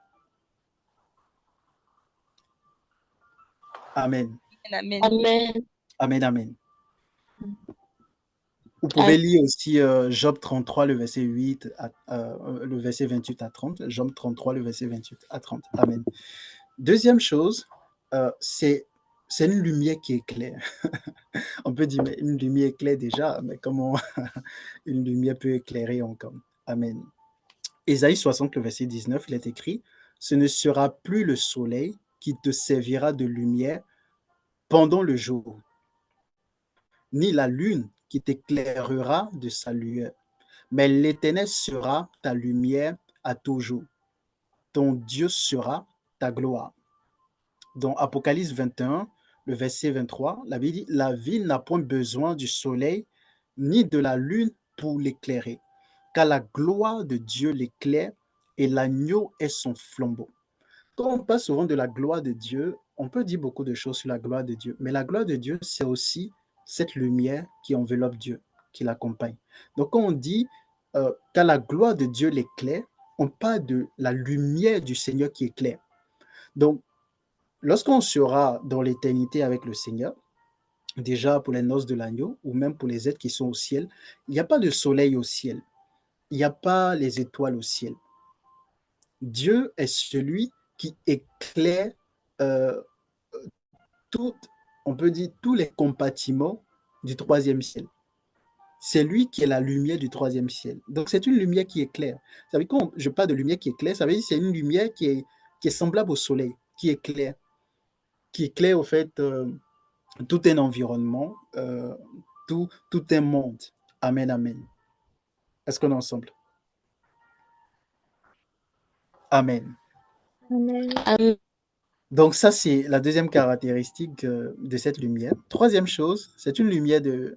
Amen. Amen. Amen. Amen, amen. Vous pouvez lire aussi Job 33, le verset 8, le verset 28 à 30. Job 33, le verset 28 à 30. Amen. Deuxième chose, c'est une lumière qui éclaire. On peut dire, mais une lumière éclaire déjà, mais comment une lumière peut éclairer encore? Amen. Ésaïe 60, le verset 19, il est écrit, ce ne sera plus le soleil qui te servira de lumière pendant le jour, ni la lune qui t'éclairera de sa lueur, mais l'Éternel sera ta lumière à toujours. Ton Dieu sera ta gloire. Dans Apocalypse 21, le verset 23, la Bible dit, la ville n'a point besoin du soleil ni de la lune pour l'éclairer, car la gloire de Dieu l'éclaire et l'agneau est son flambeau. Quand on parle souvent de la gloire de Dieu, on peut dire beaucoup de choses sur la gloire de Dieu, mais la gloire de Dieu, c'est aussi cette lumière qui enveloppe Dieu, qui l'accompagne. Donc quand on dit qu'à la gloire de Dieu l'éclaire, on parle de la lumière du Seigneur qui éclaire. Donc, lorsqu'on sera dans l'éternité avec le Seigneur, déjà pour les noces de l'agneau, ou même pour les êtres qui sont au ciel, il n'y a pas de soleil au ciel. Il n'y a pas les étoiles au ciel. Dieu est celui qui éclaire euh, on peut dire tous les compartiments du troisième ciel. C'est lui qui est la lumière du troisième ciel. Donc c'est une lumière qui éclaire. Ça veut dire, quand je parle de lumière qui éclaire, ça veut dire que c'est une lumière qui est semblable au soleil, qui éclaire au fait tout un environnement, tout un monde. Amen, amen. Est-ce qu'on est ensemble? Amen. Amen. Amen. Donc ça, c'est la deuxième caractéristique de cette lumière. Troisième chose, c'est une lumière de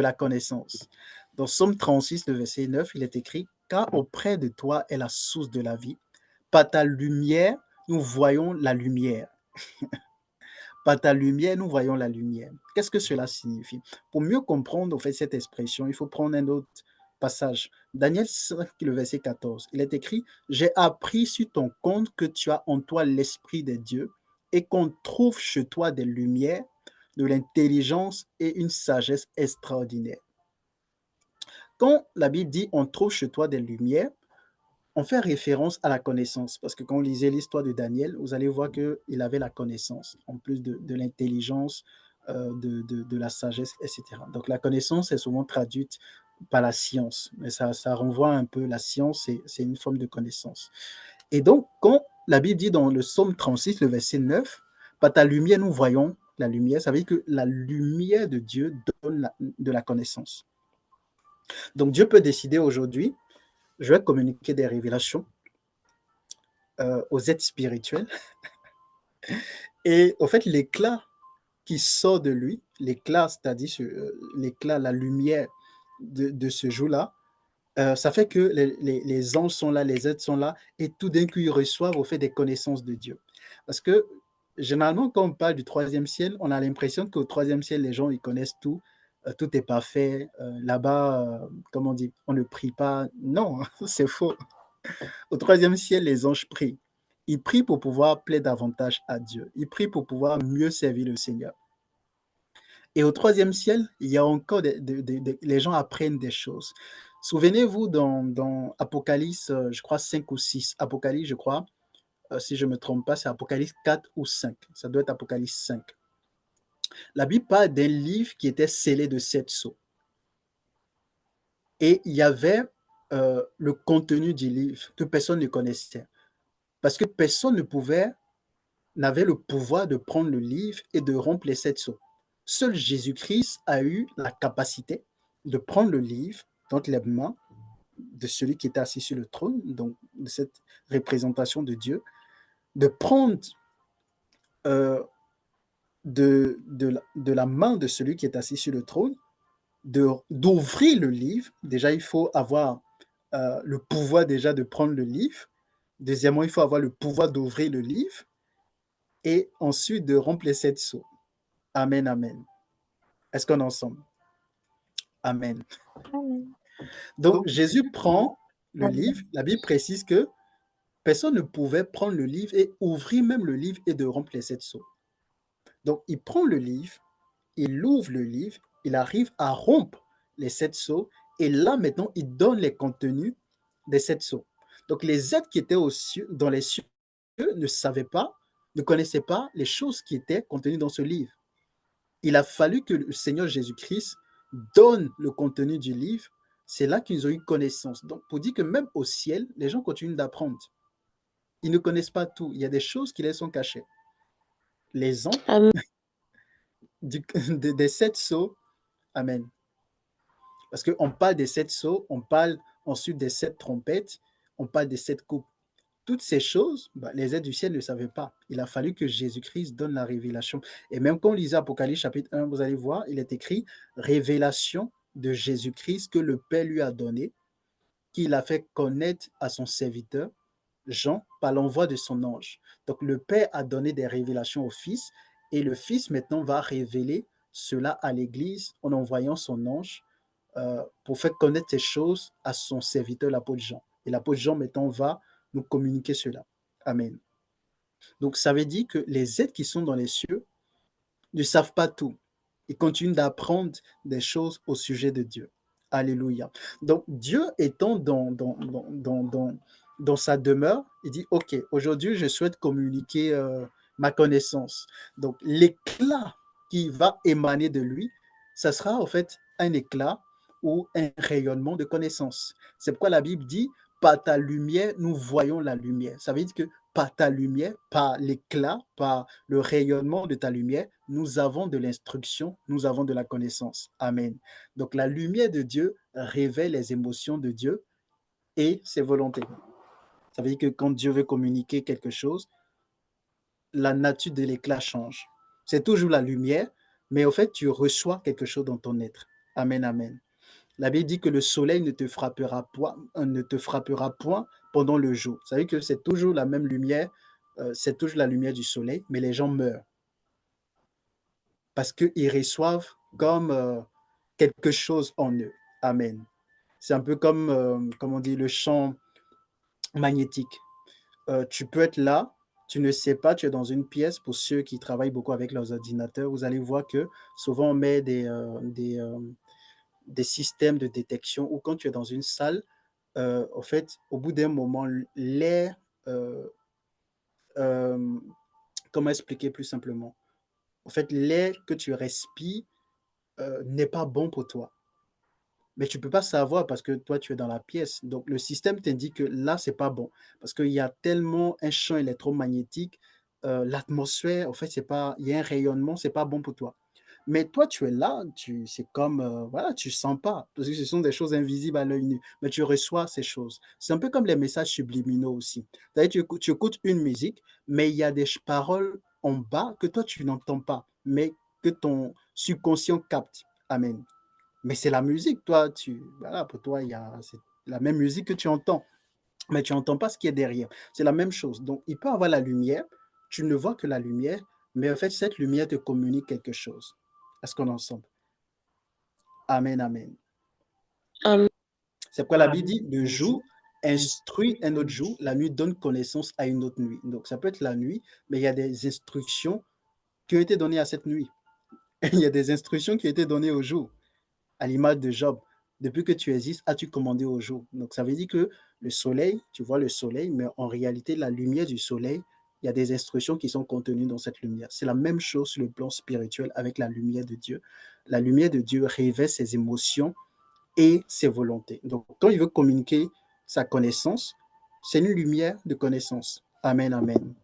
la connaissance. Dans Psaume 36, le verset 9, il est écrit « Car auprès de toi est la source de la vie. Par ta lumière, nous voyons la lumière. » Par ta lumière, nous voyons la lumière. Qu'est-ce que cela signifie? Pour mieux comprendre en fait, cette expression, il faut prendre un autre passage. Daniel 5, le verset 14, il est écrit « J'ai appris sur ton compte que tu as en toi l'esprit des dieux et qu'on trouve chez toi des lumières, de l'intelligence et une sagesse extraordinaire. » Quand la Bible dit « on trouve chez toi des lumières », on fait référence à la connaissance, parce que quand vous lisez l'histoire de Daniel, vous allez voir qu'il avait la connaissance, en plus de l'intelligence, de la sagesse, etc. Donc la connaissance est souvent traduite par la science, mais ça renvoie un peu, la science, c'est une forme de connaissance. Et donc, quand la Bible dit dans le psaume 36, le verset 9, par ta lumière, nous voyons la lumière, ça veut dire que la lumière de Dieu donne de la connaissance. Donc Dieu peut décider aujourd'hui, je vais communiquer des révélations aux êtres spirituels. Et au fait, l'éclat qui sort de lui, l'éclat, c'est-à-dire l'éclat, la lumière de ce jour-là, ça fait que les anges sont là, les êtres sont là, et tout d'un coup, ils reçoivent au fait des connaissances de Dieu. Parce que généralement, quand on parle du troisième ciel, on a l'impression qu'au troisième ciel, les gens, ils connaissent tout est parfait. Là-bas, comme on dit, on ne prie pas. Non, c'est faux. Au troisième ciel, les anges prient. Ils prient pour pouvoir plaire davantage à Dieu. Ils prient pour pouvoir mieux servir le Seigneur. Et au troisième ciel, il y a encore les gens apprennent des choses. Souvenez-vous dans Apocalypse, je crois 5 ou 6. Apocalypse, je crois, si je ne me trompe pas, c'est Apocalypse 4 ou 5. Ça doit être Apocalypse 5. La Bible parle d'un livre qui était scellé de 7 sceaux. Et il y avait le contenu du livre que personne ne connaissait. Parce que personne n'avait le pouvoir de prendre le livre et de rompre les 7 sceaux. Seul Jésus-Christ a eu la capacité de prendre le livre dans les mains de celui qui était assis sur le trône, donc de cette représentation de Dieu, de prendre de la main de celui qui est assis sur le trône, d'ouvrir le livre. Déjà, il faut avoir le pouvoir déjà de prendre le livre. Deuxièmement, il faut avoir le pouvoir d'ouvrir le livre. Et ensuite, de rompre les 7 sceaux. Amen, amen. Est-ce qu'on est ensemble? Amen. Amen. Donc, Jésus prend le livre. La Bible précise que personne ne pouvait prendre le livre et ouvrir même le livre et de rompre les 7 sceaux. Donc, il prend le livre, il ouvre le livre, il arrive à rompre les 7 sceaux et là, maintenant, il donne les contenus des 7 sceaux. Donc, les êtres qui étaient dans les cieux ne savaient pas, ne connaissaient pas les choses qui étaient contenues dans ce livre. Il a fallu que le Seigneur Jésus-Christ donne le contenu du livre. C'est là qu'ils ont eu connaissance. Donc, pour dire que même au ciel, les gens continuent d'apprendre. Ils ne connaissent pas tout. Il y a des choses qui les sont cachées. L'exemple Amen. des 7 sceaux, amen. Parce qu'on parle des 7 sceaux, on parle ensuite des 7 trompettes, on parle des 7 coupes. Toutes ces choses, les êtres du ciel ne savaient pas. Il a fallu que Jésus-Christ donne la révélation. Et même quand on lisait Apocalypse chapitre 1, vous allez voir, il est écrit révélation de Jésus-Christ que le Père lui a donné, qu'il a fait connaître à son serviteur Jean par l'envoi de son ange. Donc le Père a donné des révélations au Fils et le Fils maintenant va révéler cela à l'Église en envoyant son ange pour faire connaître ces choses à son serviteur, l'apôtre Jean. Et l'apôtre Jean maintenant va nous communiquer cela. Amen. Donc ça veut dire que les êtres qui sont dans les cieux ne savent pas tout. Ils continuent d'apprendre des choses au sujet de Dieu. Alléluia. Donc Dieu étant dans sa demeure, il dit, OK, aujourd'hui je souhaite communiquer ma connaissance. Donc l'éclat qui va émaner de lui, ça sera en fait un éclat ou un rayonnement de connaissance. C'est pourquoi la Bible dit, par ta lumière, nous voyons la lumière. Ça veut dire que par ta lumière, par l'éclat, par le rayonnement de ta lumière, nous avons de l'instruction, nous avons de la connaissance. Amen. Donc la lumière de Dieu révèle les émotions de Dieu et ses volontés. Ça veut dire que quand Dieu veut communiquer quelque chose, la nature de l'éclat change. C'est toujours la lumière, mais au fait, tu reçois quelque chose dans ton être. Amen, amen. La Bible dit que le soleil ne te frappera point pendant le jour. Vous savez que c'est toujours la même lumière, c'est toujours la lumière du soleil, mais les gens meurent parce qu'ils reçoivent comme quelque chose en eux. Amen. C'est un peu comme on dit, le champ magnétique. Tu peux être là, tu ne sais pas, tu es dans une pièce. Pour ceux qui travaillent beaucoup avec leurs ordinateurs, vous allez voir que souvent on met des systèmes de détection où quand tu es dans une salle, en fait, au bout d'un moment, l'air, euh, euh, comment expliquer plus simplement? En fait, l'air que tu respires n'est pas bon pour toi. Mais tu peux pas savoir parce que toi, tu es dans la pièce. Donc, le système t'indique que là, c'est pas bon. Parce qu'il y a tellement un champ électromagnétique, l'atmosphère, en fait, c'est pas, il y a un rayonnement, c'est pas bon pour toi. Mais toi, tu es là, c'est comme, voilà, tu sens pas. Parce que ce sont des choses invisibles à l'œil nu. Mais tu reçois ces choses. C'est un peu comme les messages subliminaux aussi. C'est-à-dire, tu écoutes une musique, mais il y a des paroles en bas que toi, tu n'entends pas, mais que ton subconscient capte. Amen. Mais c'est la musique, toi, voilà, pour toi, c'est la même musique que tu entends, mais tu n'entends pas ce qui est derrière. C'est la même chose. Donc, il peut avoir la lumière, tu ne vois que la lumière, mais en fait, cette lumière te communique quelque chose. Est-ce qu'on est ensemble? Amen, amen. Amen. C'est pourquoi la Bible dit, le jour instruit un autre jour, la nuit donne connaissance à une autre nuit. Donc, ça peut être la nuit, mais il y a des instructions qui ont été données à cette nuit. Il y a des instructions qui ont été données au jour. À l'image de Job. Depuis que tu existes, as-tu commandé au jour? Donc, ça veut dire que le soleil, tu vois le soleil, mais en réalité, la lumière du soleil, il y a des instructions qui sont contenues dans cette lumière. C'est la même chose sur le plan spirituel avec la lumière de Dieu. La lumière de Dieu révèle ses émotions et ses volontés. Donc, quand il veut communiquer sa connaissance, c'est une lumière de connaissance. Amen, amen.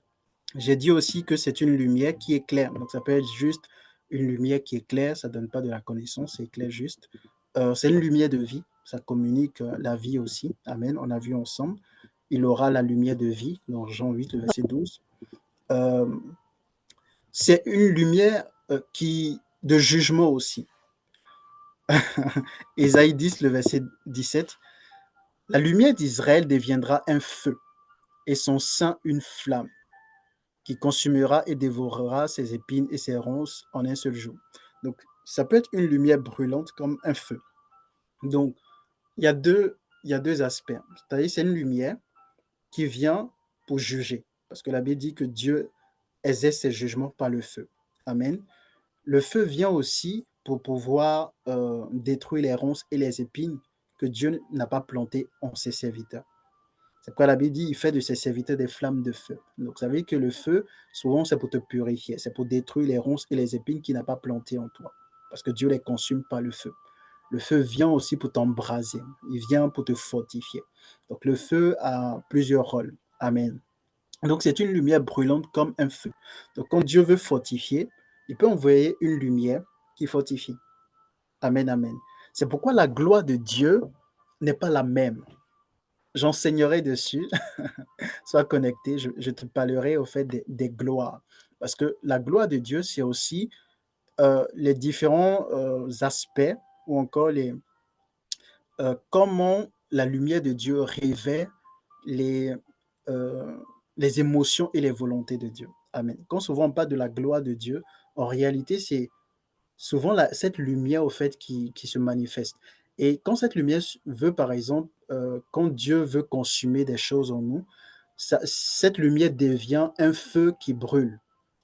J'ai dit aussi que c'est une lumière qui est claire. Donc, ça peut être juste une lumière qui est claire, ça ne donne pas de la connaissance, c'est clair juste. C'est une lumière de vie, ça communique la vie aussi. Amen, on a vu ensemble. Il aura la lumière de vie, dans Jean 8, le verset 12. Euh, c'est une lumière de jugement aussi. Ésaïe 10, le verset 17. La lumière d'Israël deviendra un feu et son sein une flamme qui consumera et dévorera ses épines et ses ronces en un seul jour. Donc, ça peut être une lumière brûlante comme un feu. Donc, il y a deux aspects. C'est-à-dire, c'est une lumière qui vient pour juger. Parce que la Bible dit que Dieu exerce ses jugements par le feu. Amen. Le feu vient aussi pour pouvoir détruire les ronces et les épines que Dieu n'a pas plantées en ses serviteurs. C'est pourquoi la Bible dit, il fait de ses serviteurs des flammes de feu. Donc, ça veut dire que le feu, souvent, c'est pour te purifier, c'est pour détruire les ronces et les épines qu'il n'a pas plantées en toi. Parce que Dieu les consume par le feu. Le feu vient aussi pour t'embraser, il vient pour te fortifier. Donc, le feu a plusieurs rôles. Amen. Donc, c'est une lumière brûlante comme un feu. Donc, quand Dieu veut fortifier, il peut envoyer une lumière qui fortifie. Amen, amen. C'est pourquoi la gloire de Dieu n'est pas la même. J'enseignerai dessus. Sois connecté, je te parlerai au fait des gloires. Parce que la gloire de Dieu, c'est aussi les différents aspects ou encore comment la lumière de Dieu révèle les, euh, les émotions et les volontés de Dieu. Amen. Quand souvent on parle de la gloire de Dieu, en réalité, c'est souvent cette lumière au fait qui se manifeste. Et quand cette lumière veut, par exemple, quand Dieu veut consumer des choses en nous, cette lumière devient un feu qui brûle.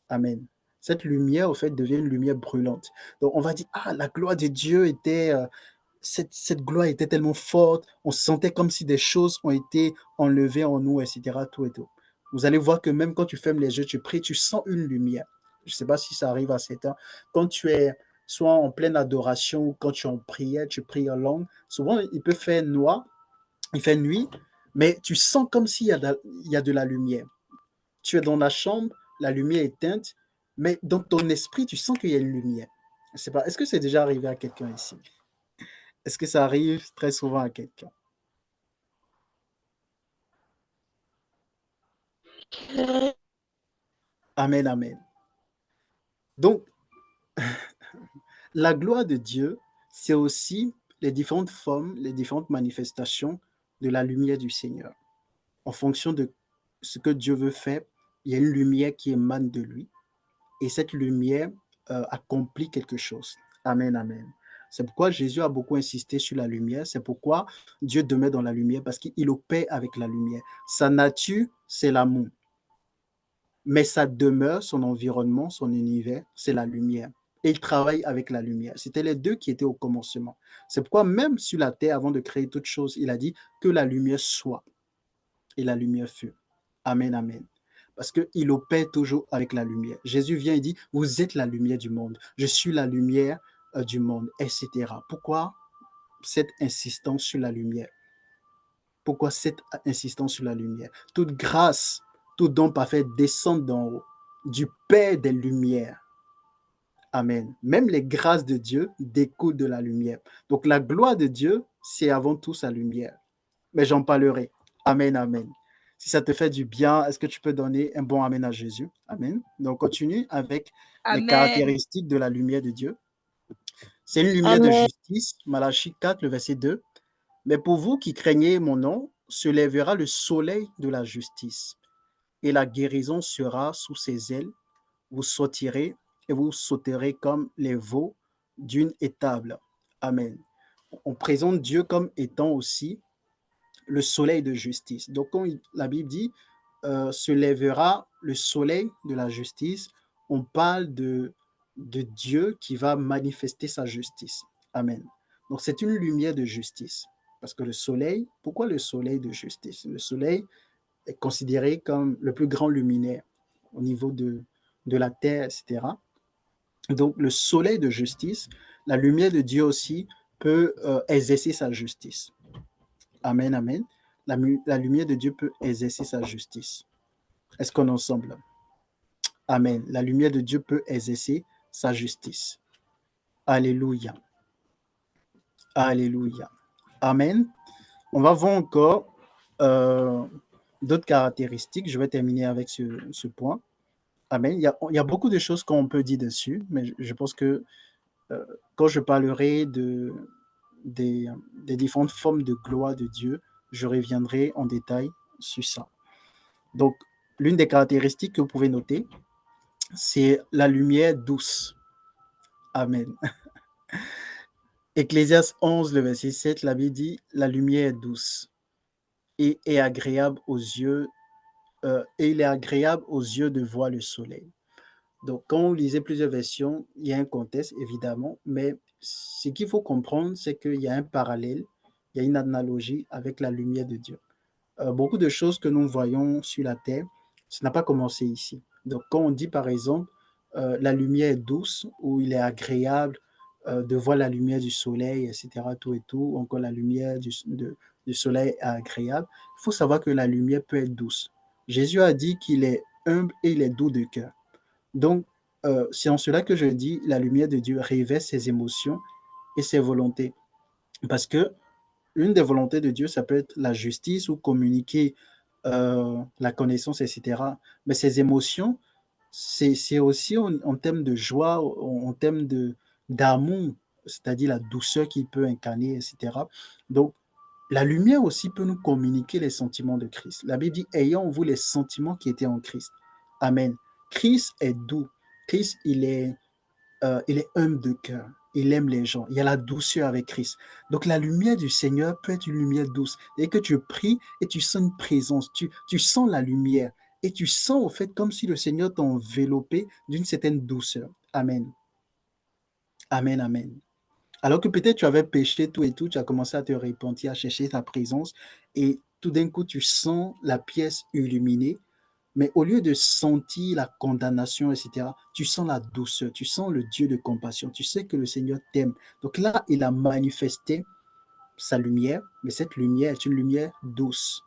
Amen. Cette lumière, au fait, devient une lumière brûlante. Donc, on va dire, ah, la gloire de Dieu était, cette gloire était tellement forte, on sentait comme si des choses ont été enlevées en nous, etc., tout et tout. Vous allez voir que même quand tu fermes les yeux, tu pries, tu sens une lumière. Je ne sais pas si ça arrive à cet temps. Quand tu es soit en pleine adoration ou quand tu es en prière, tu pries en langue, souvent il peut faire noir, il fait nuit, mais tu sens comme s'il y a de la lumière. Tu es dans la chambre, la lumière est éteinte, mais dans ton esprit, tu sens qu'il y a une lumière. Je sais pas, est-ce que c'est déjà arrivé à quelqu'un ici? Est-ce que ça arrive très souvent à quelqu'un? Amen, amen. Donc, la gloire de Dieu, c'est aussi les différentes formes, les différentes manifestations de la lumière du Seigneur. En fonction de ce que Dieu veut faire, il y a une lumière qui émane de lui et cette lumière accomplit quelque chose. Amen, amen. C'est pourquoi Jésus a beaucoup insisté sur la lumière. C'est pourquoi Dieu demeure dans la lumière parce qu'il opère avec la lumière. Sa nature, c'est l'amour. Mais sa demeure, son environnement, son univers, c'est la lumière. et il travaille avec la lumière. C'était les deux qui étaient au commencement. C'est pourquoi même sur la terre, avant de créer toute chose, il a dit que la lumière soit et la lumière fut. Amen, amen. Parce qu'il opère toujours avec la lumière. Jésus vient et dit, vous êtes la lumière du monde. Je suis la lumière du monde, etc. Pourquoi cette insistance sur la lumière? Pourquoi cette insistance sur la lumière? Toute grâce, tout don parfait descend d'en haut, du Père des lumières. Amen. Même les grâces de Dieu découlent de la lumière. Donc la gloire de Dieu, c'est avant tout sa lumière. Mais j'en parlerai. Amen, amen. Si ça te fait du bien, est-ce que tu peux donner un bon amen à Jésus? Amen. Donc continue avec les Amen. caractéristiques de la lumière de Dieu. C'est une lumière de Amen. justice. Malachie 4, le verset 2. Mais pour vous qui craignez mon nom, se lèvera le soleil de la justice, et la guérison sera sous ses ailes. Vous sortirez et vous sauterez comme les veaux d'une étable. Amen. On présente Dieu comme étant aussi le soleil de justice. Donc, quand la Bible dit se lèvera le soleil de la justice, on parle de Dieu qui va manifester sa justice. Amen. Donc, c'est une lumière de justice. Parce que le soleil, pourquoi le soleil de justice? Le soleil est considéré comme le plus grand luminaire au niveau de la terre, etc. Donc, le soleil de justice, la lumière de Dieu aussi peut exercer sa justice. Amen, amen. La lumière de Dieu peut exercer sa justice. Est-ce qu'on est ensemble? Amen. La lumière de Dieu peut exercer sa justice. Alléluia. Alléluia. Amen. On va voir encore d'autres caractéristiques. Je vais terminer avec ce point. Amen. Il y a beaucoup de choses qu'on peut dire dessus, mais je pense que quand je parlerai des différentes formes de gloire de Dieu, je reviendrai en détail sur ça. Donc, l'une des caractéristiques que vous pouvez noter, c'est la lumière douce. Amen. Ecclésiaste 11, le verset 7, la Bible dit, la lumière est douce et est agréable aux yeux, et il est agréable aux yeux de voir le soleil. Donc, quand vous lisez plusieurs versions, il y a un contexte, évidemment, mais ce qu'il faut comprendre, c'est qu'il y a un parallèle, il y a une analogie avec la lumière de Dieu. Beaucoup de choses que nous voyons sur la terre, ça n'a pas commencé ici. Donc, quand on dit, par exemple, la lumière est douce, ou il est agréable de voir la lumière du soleil, etc., tout et tout, ou encore la lumière du soleil est agréable, il faut savoir que la lumière peut être douce. Jésus a dit qu'il est humble et il est doux de cœur. Donc, c'est en cela que je dis, la lumière de Dieu révèle ses émotions et ses volontés. Parce que une des volontés de Dieu, ça peut être la justice ou communiquer la connaissance, etc. Mais ses émotions, c'est aussi en termes de joie, en termes d'amour, c'est-à-dire la douceur qu'il peut incarner, etc. Donc, la lumière aussi peut nous communiquer les sentiments de Christ. La Bible dit, ayant en vous les sentiments qui étaient en Christ. Amen. Christ est doux. Christ, il est humble de cœur. Il aime les gens. Il y a la douceur avec Christ. Donc la lumière du Seigneur peut être une lumière douce. Et que tu pries et tu sens une présence. Tu sens la lumière. Et tu sens au fait comme si le Seigneur t'a enveloppé d'une certaine douceur. Amen. Amen, amen. Alors que peut-être tu avais péché tout et tout, tu as commencé à te repentir, à chercher ta présence. Et tout d'un coup, tu sens la pièce illuminée. Mais au lieu de sentir la condamnation, etc., tu sens la douceur, tu sens le Dieu de compassion, tu sais que le Seigneur t'aime. Donc là, il a manifesté sa lumière, mais cette lumière est une lumière douce.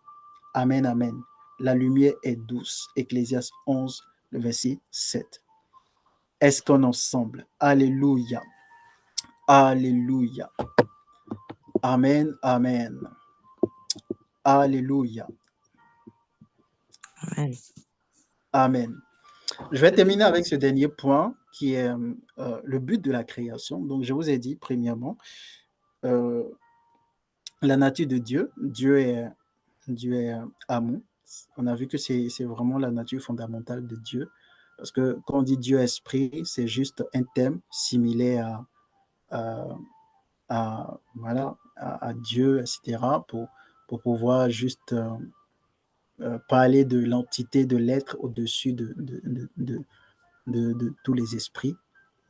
Amen, amen. La lumière est douce. Ecclésiaste 11, le verset 7. Est-ce qu'on ensemble? Alléluia. Alléluia. Amen, amen. Alléluia. Amen. Amen. Je vais terminer avec ce dernier point qui est le but de la création. Donc, je vous ai dit, premièrement, euh, la nature de Dieu. Dieu est amour. On a vu que c'est vraiment la nature fondamentale de Dieu. Parce que quand on dit Dieu esprit, c'est juste un thème similaire à, voilà, à Dieu, etc., pour pouvoir juste parler de l'entité de l'être au-dessus de tous les esprits.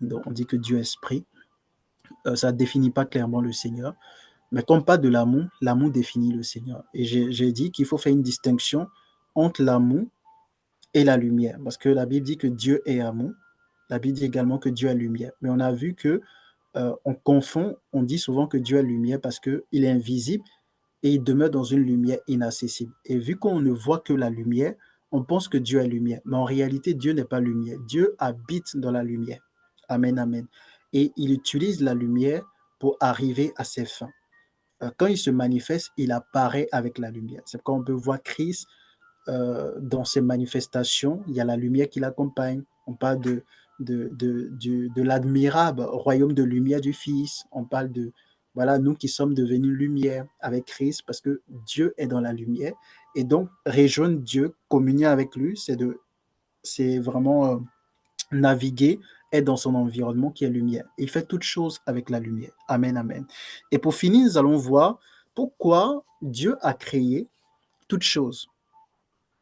Donc, on dit que Dieu est esprit. Ça ne définit pas clairement le Seigneur. Mais quand on parle de l'amour, l'amour définit le Seigneur. Et j'ai dit qu'il faut faire une distinction entre l'amour et la lumière. Parce que la Bible dit que Dieu est amour. La Bible dit également que Dieu est lumière. Mais on a vu que on confond, on dit souvent que Dieu est lumière parce qu'il est invisible et il demeure dans une lumière inaccessible. Et vu qu'on ne voit que la lumière, on pense que Dieu est lumière. Mais en réalité, Dieu n'est pas lumière. Dieu habite dans la lumière. Amen, amen. Et il utilise la lumière pour arriver à ses fins. Quand il se manifeste, il apparaît avec la lumière. C'est quand on peut voir Christ dans ses manifestations, il y a la lumière qui l'accompagne. On parle de l'admirable royaume de lumière du Fils. On parle de, voilà, nous qui sommes devenus lumière avec Christ parce que Dieu est dans la lumière. Et donc, rejoindre Dieu, communier avec lui, c'est vraiment naviguer, être dans son environnement qui est lumière. Il fait toutes choses avec la lumière. Amen, amen. Et pour finir, nous allons voir pourquoi Dieu a créé toutes choses.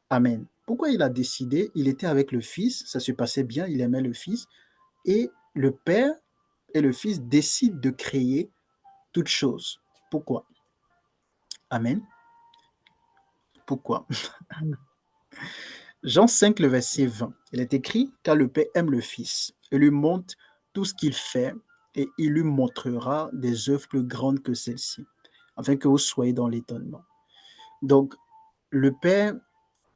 Amen. Pourquoi il a décidé, il était avec le Fils, ça se passait bien, il aimait le Fils, et le Père et le Fils décident de créer toutes choses. Pourquoi? Amen. Pourquoi? Jean 5, le verset 20, il est écrit, car le Père aime le Fils et lui montre tout ce qu'il fait, et il lui montrera des œuvres plus grandes que celles-ci, afin que vous soyez dans l'étonnement. Donc, le Père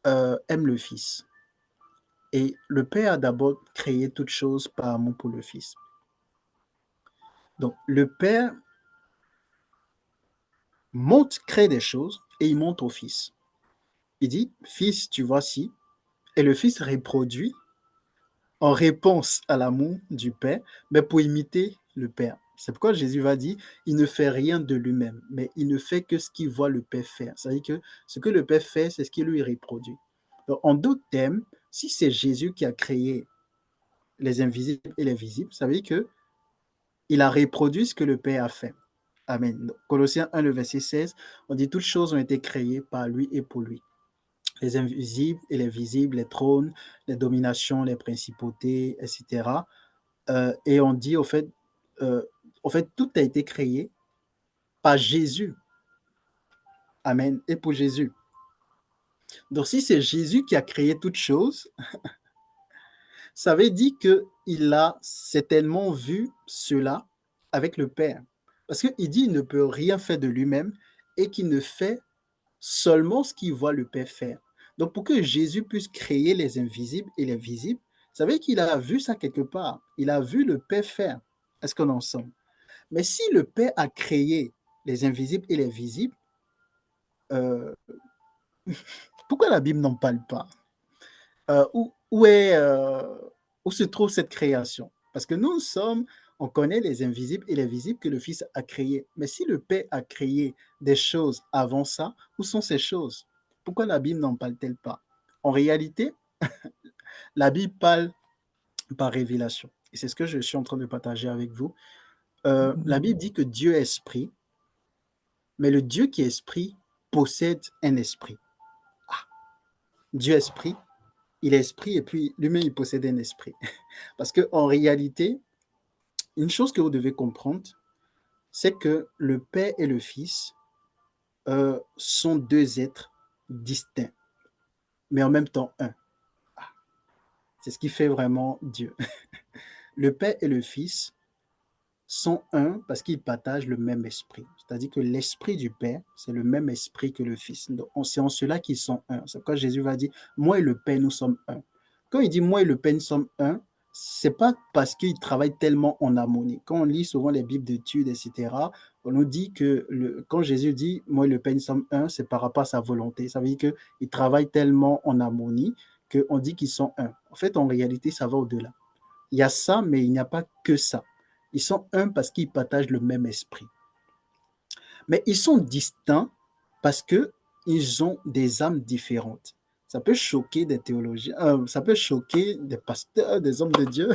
aime le Fils. Et le Père a d'abord créé toutes choses par amour pour le Fils. Donc, le Père crée des choses et il montre au Fils. Il dit, Fils, tu vois ci. Et le Fils reproduit en réponse à l'amour du Père, mais pour imiter le Père. C'est pourquoi Jésus va dire, il ne fait rien de lui-même, mais il ne fait que ce qu'il voit le Père faire. C'est-à-dire que ce que le Père fait, c'est ce qu'il lui reproduit. Donc, en d'autres termes, si c'est Jésus qui a créé les invisibles et les visibles, ça veut dire que il a reproduit ce que le Père a fait. Amen. Donc, Colossiens 1, le verset 16, on dit toutes choses ont été créées par lui et pour lui. Les invisibles et les visibles, les trônes, les dominations, les principautés, etc. Et on dit au fait, tout a été créé par Jésus. Amen. Et pour Jésus. Donc, si c'est Jésus qui a créé toutes choses, ça veut dire qu'il a certainement vu cela avec le Père. Parce qu'il dit qu'il ne peut rien faire de lui-même et qu'il ne fait seulement ce qu'il voit le Père faire. Donc, pour que Jésus puisse créer les invisibles et les visibles, ça veut dire qu'il a vu ça quelque part. Il a vu le Père faire. Est-ce qu'on est ensemble? Mais si le Père a créé les invisibles et les visibles, euh, pourquoi la Bible n'en parle pas? euh, où, où, est, euh, où se trouve cette création? Parce que nous sommes, on connaît les invisibles et les visibles que le Fils a créés. Mais si le Père a créé des choses avant ça, où sont ces choses? Pourquoi la Bible n'en parle-t-elle pas? En réalité, la Bible parle par révélation. Et c'est ce que je suis en train de partager avec vous. La Bible dit que Dieu est esprit, mais le Dieu qui est esprit possède un esprit. Ah, Dieu est esprit, il est esprit et puis lui-même il possède un esprit. Parce qu'en réalité, une chose que vous devez comprendre, c'est que le Père et le Fils sont deux êtres distincts, mais en même temps un. Ah, c'est ce qui fait vraiment Dieu. Le Père et le Fils sont un parce qu'ils partagent le même esprit. C'est-à-dire que l'esprit du Père, c'est le même esprit que le Fils. Donc, c'est en cela qu'ils sont un. C'est pourquoi Jésus va dire, moi et le Père, nous sommes un. Quand il dit moi et le Père, nous sommes un, c'est pas parce qu'ils travaillent tellement en harmonie. Quand on lit souvent les Bibles d'études, etc., on nous dit que quand Jésus dit moi et le Père, nous sommes un, c'est par rapport à sa volonté. Ça veut dire qu'ils travaillent tellement en harmonie qu'on dit qu'ils sont un. En fait, en réalité, ça va au-delà. Il y a ça, mais il n'y a pas que ça. Ils sont un parce qu'ils partagent le même esprit. Mais ils sont distincts parce qu'ils ont des âmes différentes. Ça peut choquer des théologiens, ça peut choquer des pasteurs, des hommes de Dieu,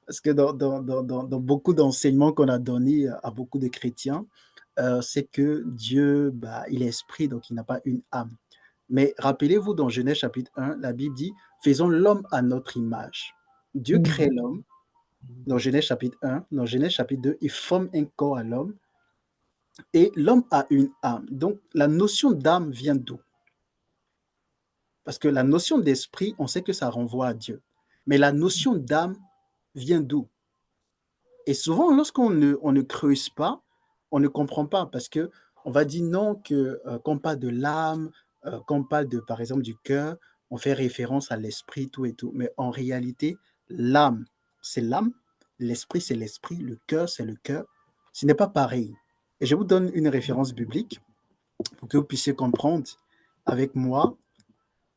parce que dans beaucoup d'enseignements qu'on a donnés à beaucoup de chrétiens, c'est que Dieu, il est esprit, donc il n'a pas une âme. Mais rappelez-vous, dans Genèse chapitre 1, la Bible dit, faisons l'homme à notre image. Dieu crée l'homme Dans Genèse chapitre 1, dans Genèse chapitre 2, il forme un corps à l'homme et l'homme a une âme. Donc, la notion d'âme vient d'où? Parce que la notion d'esprit, on sait que ça renvoie à Dieu. Mais la notion d'âme vient d'où? Et souvent, lorsqu'on ne creuse pas, on ne comprend pas parce que on va dire non que quand on parle de l'âme, quand on parle de, par exemple, du cœur, on fait référence à l'esprit, tout et tout. Mais en réalité, l'âme, c'est l'âme, l'esprit, c'est l'esprit, le cœur, c'est le cœur. Ce n'est pas pareil. Et je vous donne une référence biblique pour que vous puissiez comprendre avec moi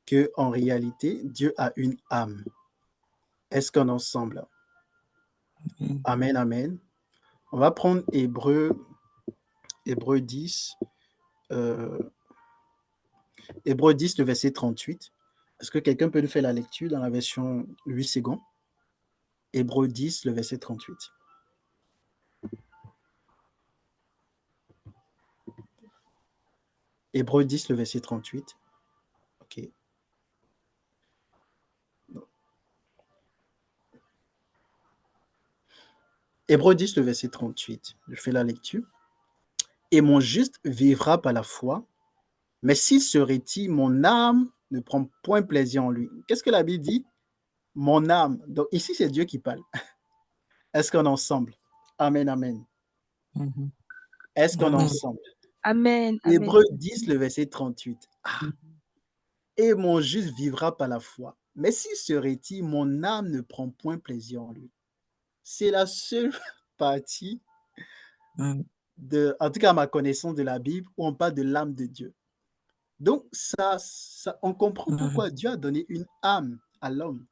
que en réalité, Dieu a une âme. Est-ce qu'on est ensemble? Amen, amen. On va prendre Hébreu 10, Hébreu 10, le verset 38. Est-ce que quelqu'un peut nous faire la lecture dans la version 8 secondes? Hébreu 10, le verset 38. Hébreu 10, le verset 38. OK. Hébreu 10, le verset 38. Je fais la lecture. Et mon juste vivra par la foi, mais s'il se retire, mon âme ne prend point plaisir en lui. Qu'est-ce que la Bible dit? Mon âme. Donc ici, c'est Dieu qui parle. Est-ce qu'on est ensemble? Amen, amen. Est-ce qu'on est Amen. ensemble? Amen. Hébreu 10, le verset 38. Ah. Et mon juste vivra par la foi. Mais s'il se retire, mon âme ne prend point plaisir en lui. C'est la seule partie, en tout cas à ma connaissance de la Bible, où on parle de l'âme de Dieu. Donc, on comprend pourquoi Dieu a donné une âme à l'homme.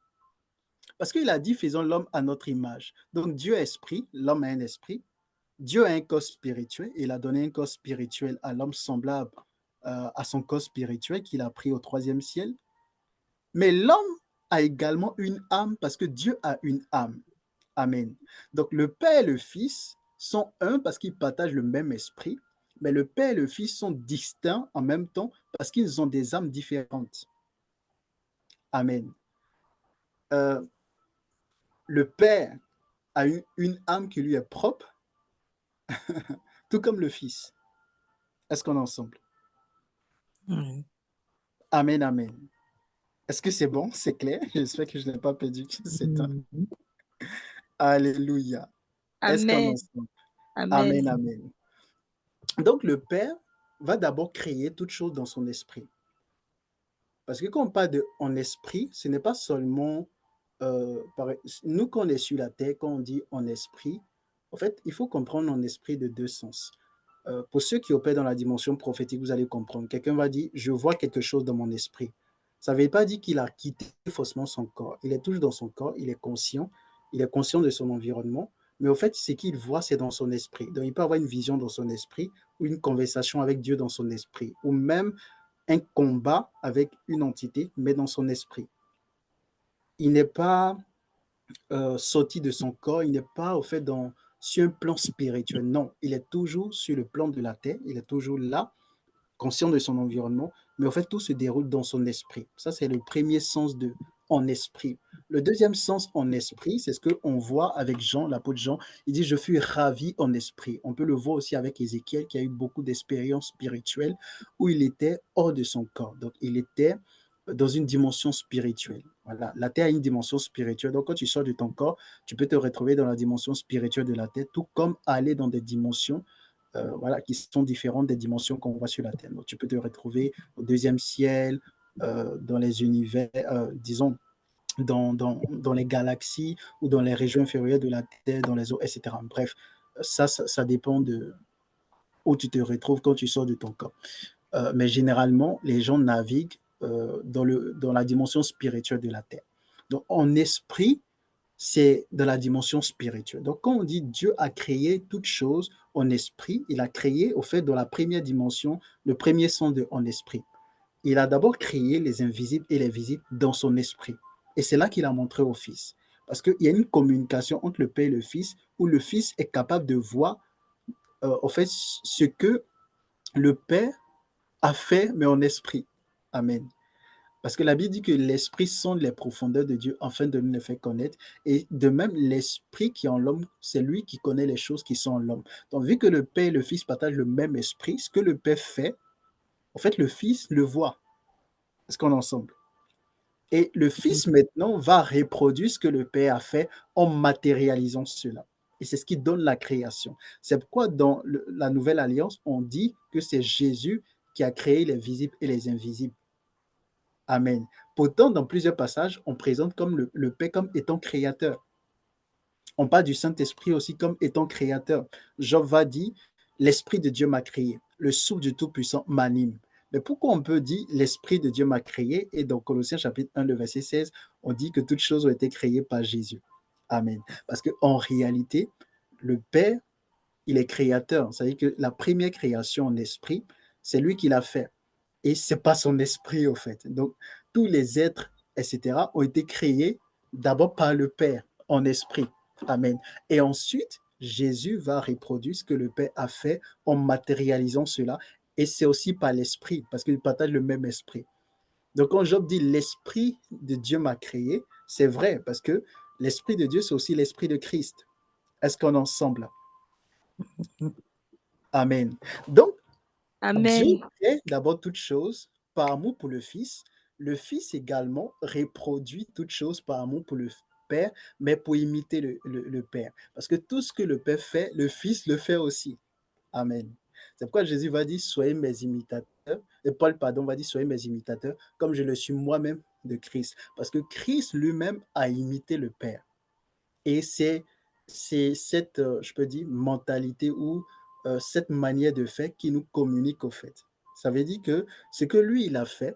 Parce qu'il a dit, faisons l'homme à notre image. Donc, Dieu est esprit, l'homme a un esprit. Dieu a un corps spirituel, et il a donné un corps spirituel à l'homme semblable à son corps spirituel qu'il a pris au troisième ciel. Mais l'homme a également une âme parce que Dieu a une âme. Amen. Donc le Père et le Fils sont un parce qu'ils partagent le même esprit, mais le Père et le Fils sont distincts en même temps parce qu'ils ont des âmes différentes. Amen. Le Père a une âme qui lui est propre, tout comme le Fils. Est-ce qu'on est ensemble? Amen, amen. Est-ce que c'est bon? C'est clair? J'espère que je n'ai pas perdu ce temps. Alléluia. Est-ce qu'on est Amen. ensemble? Amen. Amen, amen. Donc le Père va d'abord créer toute chose dans son esprit. Parce que quand on parle de en esprit, ce n'est pas seulement nous quand on est sur la terre, quand on dit en esprit, en fait, il faut comprendre en esprit de deux sens. Pour ceux qui opèrent dans la dimension prophétique, vous allez comprendre. Quelqu'un va dire, je vois quelque chose dans mon esprit. Ça ne veut pas dire qu'il a quitté faussement son corps. Il est toujours dans son corps, il est conscient de son environnement, mais au fait, ce qu'il voit, c'est dans son esprit. Donc, il peut avoir une vision dans son esprit ou une conversation avec Dieu dans son esprit, ou même un combat avec une entité, mais dans son esprit. Il n'est pas sorti de son corps, il n'est pas au fait sur un plan spirituel. Non, il est toujours sur le plan de la terre, il est toujours là, conscient de son environnement, mais en fait, tout se déroule dans son esprit. Ça, c'est le premier sens de en esprit. Le deuxième sens en esprit, c'est ce qu'on voit avec Jean, l'apôtre Jean. Il dit, je fus ravi en esprit. On peut le voir aussi avec Ézéchiel, qui a eu beaucoup d'expériences spirituelles où il était hors de son corps. Donc, il était dans une dimension spirituelle. Voilà. La terre a une dimension spirituelle. Donc, quand tu sors de ton corps, tu peux te retrouver dans la dimension spirituelle de la terre, tout comme aller dans des dimensions voilà, qui sont différentes des dimensions qu'on voit sur la Terre. Donc, tu peux te retrouver au deuxième ciel, dans les univers, disons, dans les galaxies ou dans les régions inférieures de la Terre, dans les eaux, etc. Bref, ça dépend de où tu te retrouves quand tu sors de ton corps. Mais généralement, les gens naviguent dans la dimension spirituelle de la Terre. Donc, en esprit, c'est de la dimension spirituelle. Donc, quand on dit Dieu a créé toute chose en esprit, il a créé, au fait, dans la première dimension, le premier sens de en esprit. Il a d'abord créé les invisibles et les visibles dans son esprit. Et c'est là qu'il a montré au Fils. Parce qu'il y a une communication entre le Père et le Fils, où le Fils est capable de voir, au fait, ce que le Père a fait, mais en esprit. Amen. Parce que la Bible dit que l'Esprit sonde les profondeurs de Dieu afin de nous les faire connaître. Et de même, l'Esprit qui est en l'homme, c'est lui qui connaît les choses qui sont en l'homme. Donc, vu que le Père et le Fils partagent le même esprit, ce que le Père fait, en fait, le Fils le voit. Est-ce qu'on est ensemble? Et le Fils, maintenant, va reproduire ce que le Père a fait en matérialisant cela. Et c'est ce qui donne la création. C'est pourquoi dans la Nouvelle Alliance, on dit que c'est Jésus qui a créé les visibles et les invisibles. Amen. Pourtant, dans plusieurs passages, on présente comme le Père comme étant créateur. On parle du Saint-Esprit aussi comme étant créateur. Job va dire, l'Esprit de Dieu m'a créé, le souffle du Tout-Puissant m'anime. Mais pourquoi on peut dire l'Esprit de Dieu m'a créé? Et dans Colossiens chapitre 1, le verset 16, on dit que toutes choses ont été créées par Jésus. Amen. Parce qu'en réalité, le Père, il est créateur. C'est-à-dire que la première création en esprit, c'est lui qui l'a fait. Et ce n'est pas son esprit, au fait. Donc, tous les êtres, etc., ont été créés d'abord par le Père en esprit. Amen. Et ensuite, Jésus va reproduire ce que le Père a fait en matérialisant cela. Et c'est aussi par l'esprit, parce qu'ils partagent le même esprit. Donc, quand Job dit l'esprit de Dieu m'a créé, c'est vrai, parce que l'esprit de Dieu, c'est aussi l'esprit de Christ. Est-ce qu'on est ensemble? Amen. Donc, Dieu Amen. crée d'abord toute chose par amour pour le Fils. Le Fils également reproduit toute chose par amour pour le Père, mais pour imiter le Père. Parce que tout ce que le Père fait, le Fils le fait aussi. Amen. C'est pourquoi Jésus va dire, soyez mes imitateurs. Et Paul, pardon, va dire, soyez mes imitateurs, comme je le suis moi-même de Christ. Parce que Christ lui-même a imité le Père. Et c'est cette, je peux dire, mentalité ou cette manière de faire qui nous communique au fait. Ça veut dire que ce que lui, il a fait,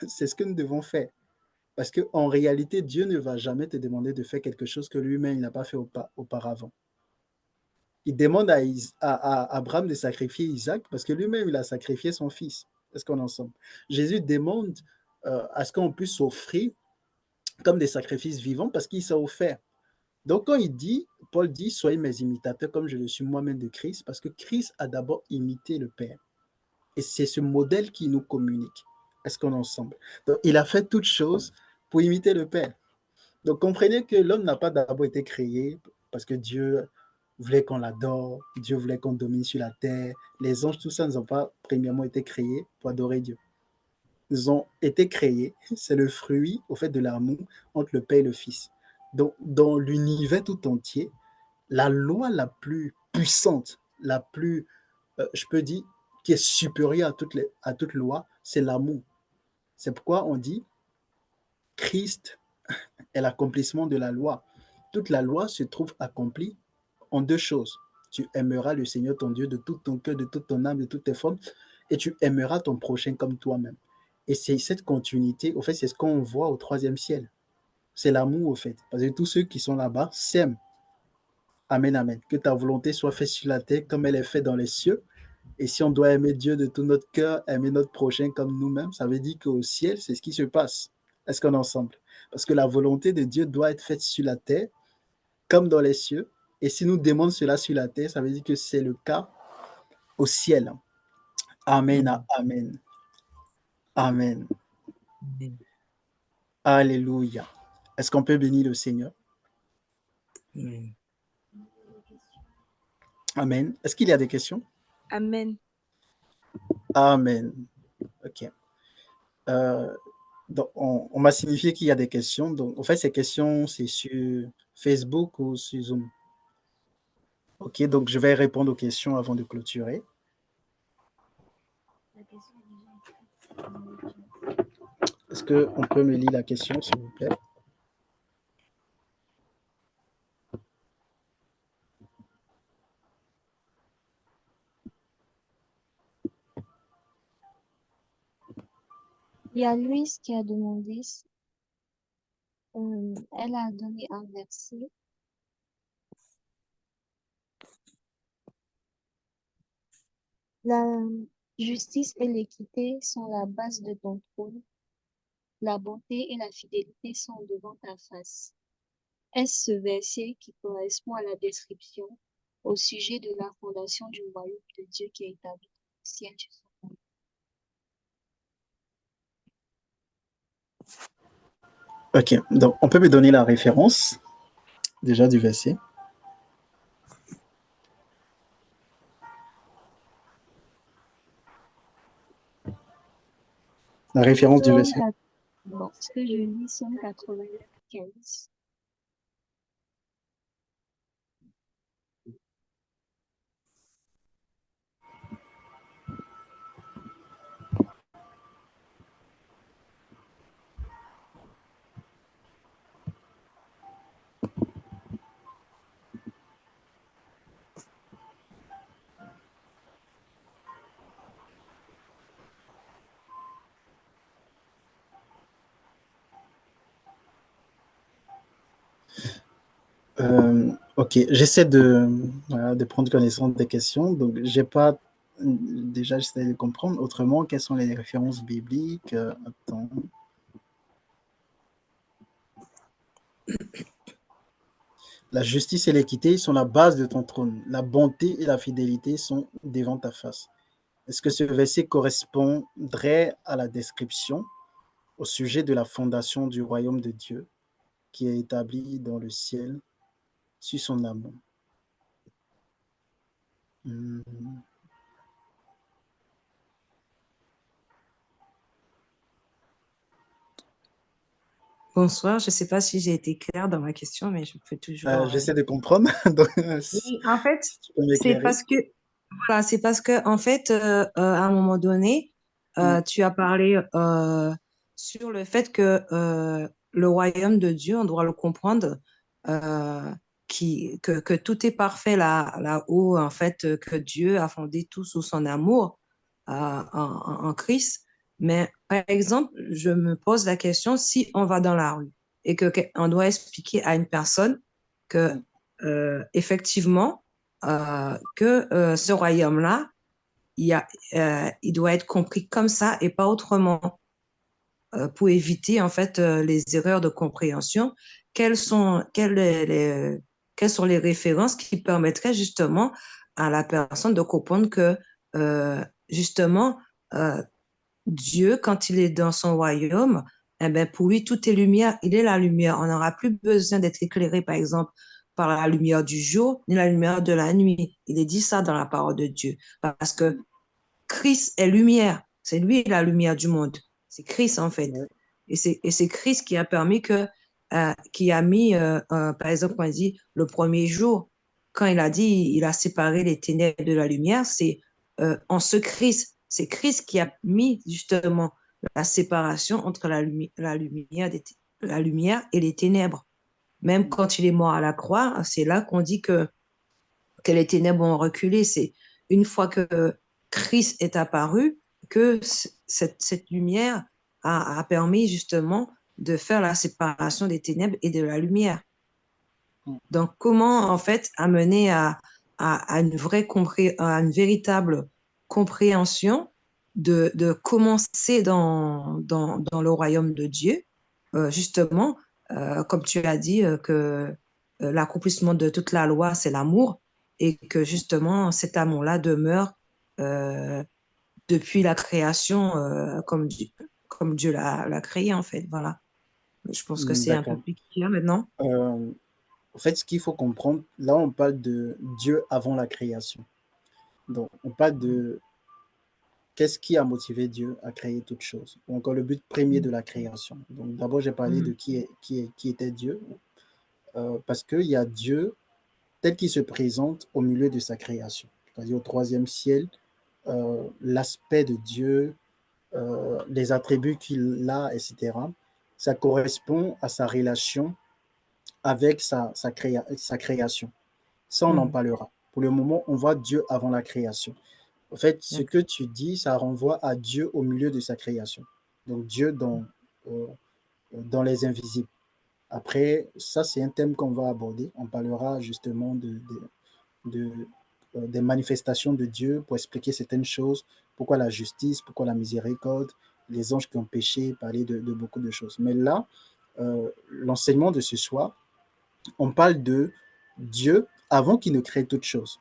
c'est ce que nous devons faire. Parce qu'en réalité, Dieu ne va jamais te demander de faire quelque chose que lui-même, il n'a pas fait auparavant. Il demande à Abraham de sacrifier Isaac parce que lui-même, il a sacrifié son fils. Est-ce qu'on est ensemble? Jésus demande à ce qu'on puisse s'offrir comme des sacrifices vivants parce qu'il s'est offert. Donc, quand il dit, Paul dit, soyez mes imitateurs comme je le suis moi-même de Christ, parce que Christ a d'abord imité le Père. Et c'est ce modèle qui nous communique. Est-ce qu'on est ensemble? Donc, il a fait toutes choses pour imiter le Père. Donc, comprenez que l'homme n'a pas d'abord été créé parce que Dieu voulait qu'on l'adore, Dieu voulait qu'on domine sur la terre. Les anges, tout ça, n'ont pas premièrement été créés pour adorer Dieu. Ils ont été créés, c'est le fruit, au fait, de l'amour entre le Père et le Fils. Donc, dans l'univers tout entier, la loi la plus puissante, la plus, je peux dire, qui est supérieure à toute loi, c'est l'amour. C'est pourquoi on dit Christ est l'accomplissement de la loi. Toute la loi se trouve accomplie en deux choses. Tu aimeras le Seigneur ton Dieu de tout ton cœur, de toute ton âme, de toutes tes formes, et tu aimeras ton prochain comme toi-même. Et c'est cette continuité, au fait, c'est ce qu'on voit au troisième ciel. C'est l'amour, au fait. Parce que tous ceux qui sont là-bas s'aiment. Amen, amen. Que ta volonté soit faite sur la terre comme elle est faite dans les cieux. Et si on doit aimer Dieu de tout notre cœur, aimer notre prochain comme nous-mêmes, ça veut dire qu'au ciel, c'est ce qui se passe. Est-ce qu'on est ensemble? Parce que la volonté de Dieu doit être faite sur la terre comme dans les cieux. Et si nous demandons cela sur la terre, ça veut dire que c'est le cas au ciel. Amen, amen. Amen. Amen. Alléluia. Est-ce qu'on peut bénir le Seigneur? Amen. Amen. Est-ce qu'il y a des questions? Amen. Amen. OK. Donc, on m'a signifié qu'il y a des questions. Donc, en fait, ces questions, c'est sur Facebook ou sur Zoom. OK, donc je vais répondre aux questions avant de clôturer. Est-ce qu'on peut me lire la question, s'il vous plaît? Il y a Louise qui a demandé, elle a donné un verset. La justice et l'équité sont la base de ton trône. La bonté et la fidélité sont devant ta face. Est-ce ce verset qui correspond à la description au sujet de la fondation du royaume de Dieu qui est établi au ciel du son nom? Ok, donc on peut me donner la référence déjà du verset. La référence du Somme verset. Bon, ce que je lis, Somme 95. Ok, j'essaie de, voilà, de prendre connaissance des questions. Donc, j'ai pas déjà j'essaie de comprendre. Autrement, quelles sont les références bibliques? Attends. La justice et l'équité sont la base de ton trône. La bonté et la fidélité sont devant ta face. Est-ce que ce verset correspondrait à la description au sujet de la fondation du royaume de Dieu qui est établi dans le ciel sur son amour? Hmm. Bonsoir, je ne sais pas si j'ai été claire dans ma question, mais je peux toujours. J'essaie de comprendre. Donc, si Oui, en fait, tu peux c'est m'éclairer. parce que, voilà, c'est parce que, en fait, à un moment donné, Hmm. tu as parlé sur le fait que le royaume de Dieu, on doit le comprendre, euh, que tout est parfait là où, en fait, que Dieu a fondé tout sous son amour en Christ. Mais par exemple, je me pose la question, si on va dans la rue et on doit expliquer à une personne que, Hmm. effectivement, que ce royaume-là, il doit être compris comme ça et pas autrement, pour éviter en fait les erreurs de compréhension. Quelles sont les références qui permettraient justement à la personne de comprendre que justement euh, Dieu, quand il est dans son royaume, eh ben, pour lui, tout est lumière. Il est la lumière. On n'aura plus besoin d'être éclairé, par exemple, par la lumière du jour ni la lumière de la nuit. Il est dit ça dans la parole de Dieu. Parce que Christ est lumière. C'est lui la lumière du monde. C'est Christ, en fait. Ouais. Et c'est Christ qui a permis que, qui a mis, par exemple, on dit le premier jour, quand il a dit, il a séparé les ténèbres de la lumière, c'est en ce Christ. C'est Christ qui a mis justement la séparation entre la lumière et les ténèbres. Même quand il est mort à la croix, c'est là qu'on dit que les ténèbres ont reculé. C'est une fois que Christ est apparu que cette lumière a permis justement de faire la séparation des ténèbres et de la lumière. Hmm. Donc, comment en fait amener à à une véritable compréhension de commencer dans le royaume de Dieu, justement, comme tu as dit, que l'accomplissement de toute la loi, c'est l'amour, et que justement, cet amour-là demeure euh, depuis la création, comme Dieu l'a créé, en fait. Voilà. Je pense que c'est un peu D'accord. plus clair maintenant. Euh, En fait, ce qu'il faut comprendre, là, on parle de Dieu avant la création. Donc, on parle de qu'est-ce qui a motivé Dieu à créer toute chose, ou encore le but premier de la création. Donc, d'abord, j'ai parlé de Mhm. qui était Dieu, parce qu'il y a Dieu tel qu'il se présente au milieu de sa création, c'est-à-dire au troisième ciel, l'aspect de Dieu, les attributs qu'il a, etc. Ça correspond à sa relation avec sa création. Ça, on en Mhm. parlera. Pour le moment, on voit Dieu avant la création. En fait, ce que D'accord. tu dis, ça renvoie à Dieu au milieu de sa création. Donc Dieu euh, dans les invisibles. Après, ça, c'est un thème qu'on va aborder. On parlera justement de, des manifestations de Dieu pour expliquer certaines choses, pourquoi la justice, pourquoi la miséricorde, les anges qui ont péché, parler de beaucoup de choses. Mais là, l'enseignement de ce soir, on parle de Dieu avant qu'il ne crée toute chose.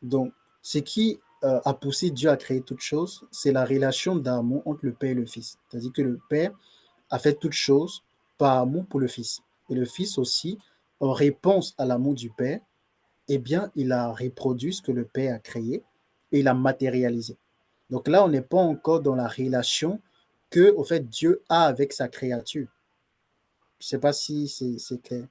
Donc, ce qui a poussé Dieu à créer toute chose, c'est la relation d'amour entre le Père et le Fils. C'est-à-dire que le Père a fait toutes choses par amour pour le Fils. Et le Fils aussi, en réponse à l'amour du Père, eh bien, il a reproduit ce que le Père a créé et il a matérialisé. Donc là, on n'est pas encore dans la relation que, au fait, Dieu a avec sa créature. Je ne sais pas si c'est clair.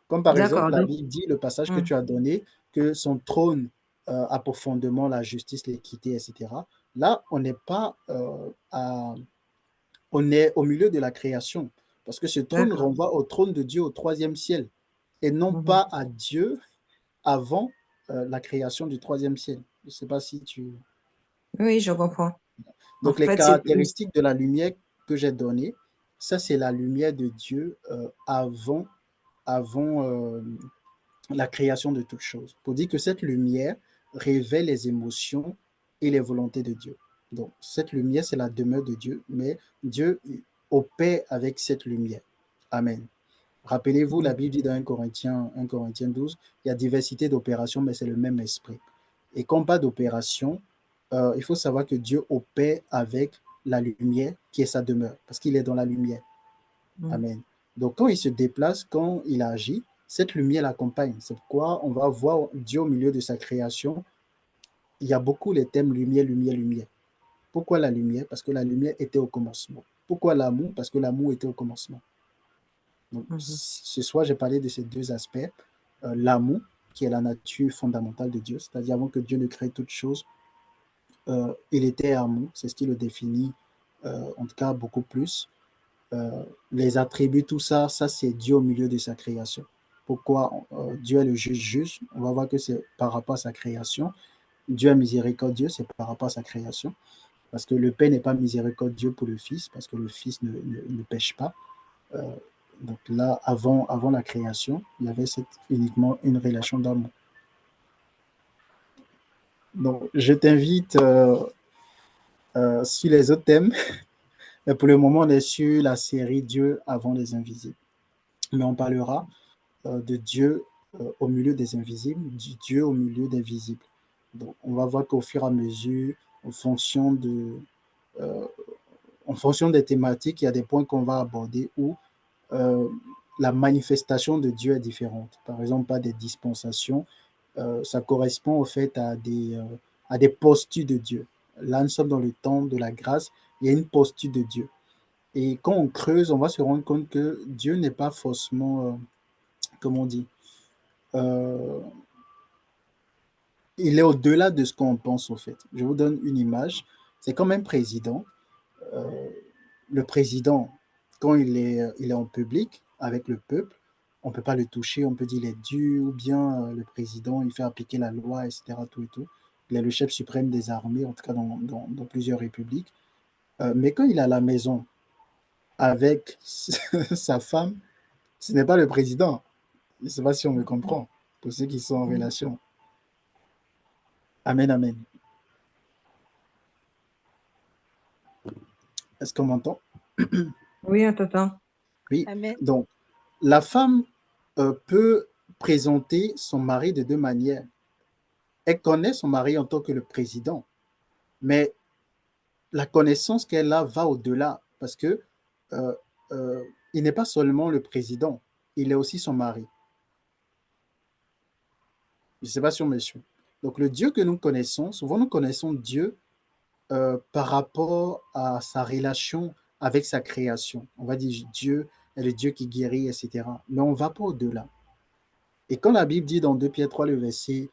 Comme par exemple, D'accord. la Donc, Bible dit, le passage que hmm, tu as donné, que son trône a profondément la justice, l'équité, etc. Là, on n'est pas on est au milieu de la création. Parce que ce trône d'accord. renvoie au trône de Dieu au troisième ciel et non Mhm. pas à Dieu avant la création du troisième ciel. Je ne sais pas si tu... Oui, je comprends. En Donc, les fait, c'est plus. caractéristiques de la lumière que j'ai données, ça, c'est la lumière de Dieu avant la création de toutes choses. Pour dire que cette lumière révèle les émotions et les volontés de Dieu. Donc, cette lumière, c'est la demeure de Dieu, mais Dieu opère avec cette lumière. Amen. Rappelez-vous, la Bible dit dans 1 Corinthiens 12, il y a diversité d'opérations, mais c'est le même esprit. Et quand on parle d'opération, il faut savoir que Dieu opère avec la lumière qui est sa demeure, parce qu'il est dans la lumière. Mhm. Amen. Donc, quand il se déplace, quand il agit, cette lumière l'accompagne. C'est pourquoi on va voir Dieu au milieu de sa création. Il y a beaucoup les thèmes lumière, lumière, lumière. Pourquoi la lumière? Parce que la lumière était au commencement. Pourquoi l'amour? Parce que l'amour était au commencement. Donc, Mhm. ce soir, j'ai parlé de ces deux aspects. L'amour, qui est la nature fondamentale de Dieu, c'est-à-dire avant que Dieu ne crée toute chose, il était amour, c'est ce qui le définit, en tout cas beaucoup plus. Les attributs, tout ça, ça c'est Dieu au milieu de sa création. Pourquoi Dieu est le juge juste? On va voir que c'est par rapport à sa création. Dieu est miséricordieux, c'est par rapport à sa création. Parce que le Père n'est pas miséricordieux pour le Fils, parce que le Fils ne pêche pas. Euh, donc là, avant la création, il y avait uniquement une relation d'amour. Donc, je t'invite sur les autres thèmes, mais pour le moment, on est sur la série Dieu avant les invisibles. Mais on parlera de Dieu au milieu des invisibles, du Dieu au milieu des visibles. Donc, on va voir qu'au fur et à mesure, en fonction euh, en fonction des thématiques, il y a des points qu'on va aborder où euh, la manifestation de Dieu est différente. Par exemple, pas des dispensations, ça correspond au fait à des postures de Dieu. Là, nous sommes dans le temps de la grâce, il y a une posture de Dieu. Et quand on creuse, on va se rendre compte que Dieu n'est pas forcément, comment on dit, euh, il est au-delà de ce qu'on pense au fait. Je vous donne une image. C'est comme un président. Euh, le président, quand il est en public avec le peuple, on ne peut pas le toucher, on peut dire qu'il est dur, ou bien le président, il fait appliquer la loi, etc. Tout et tout. Il est le chef suprême des armées, en tout cas dans plusieurs républiques. Mais quand il est à la maison avec sa femme, ce n'est pas le président. Je ne sais pas si on me comprend, pour ceux qui sont en Mhm. relation. Amen, amen. Est-ce qu'on m'entend? Oui, on t'entend. Oui. Amen. Donc, la femme peut présenter son mari de deux manières. Elle connaît son mari en tant que le président, mais la connaissance qu'elle a va au-delà parce que euh, euh, il n'est pas seulement le président, il est aussi son mari. Je ne sais pas si on me suit. Donc, le Dieu que nous connaissons, souvent nous connaissons Dieu par rapport à sa relation avec sa création. On va dire Dieu est le Dieu qui guérit, etc. Mais on ne va pas au-delà. Et quand la Bible dit dans 2 Pierre 3, le verset,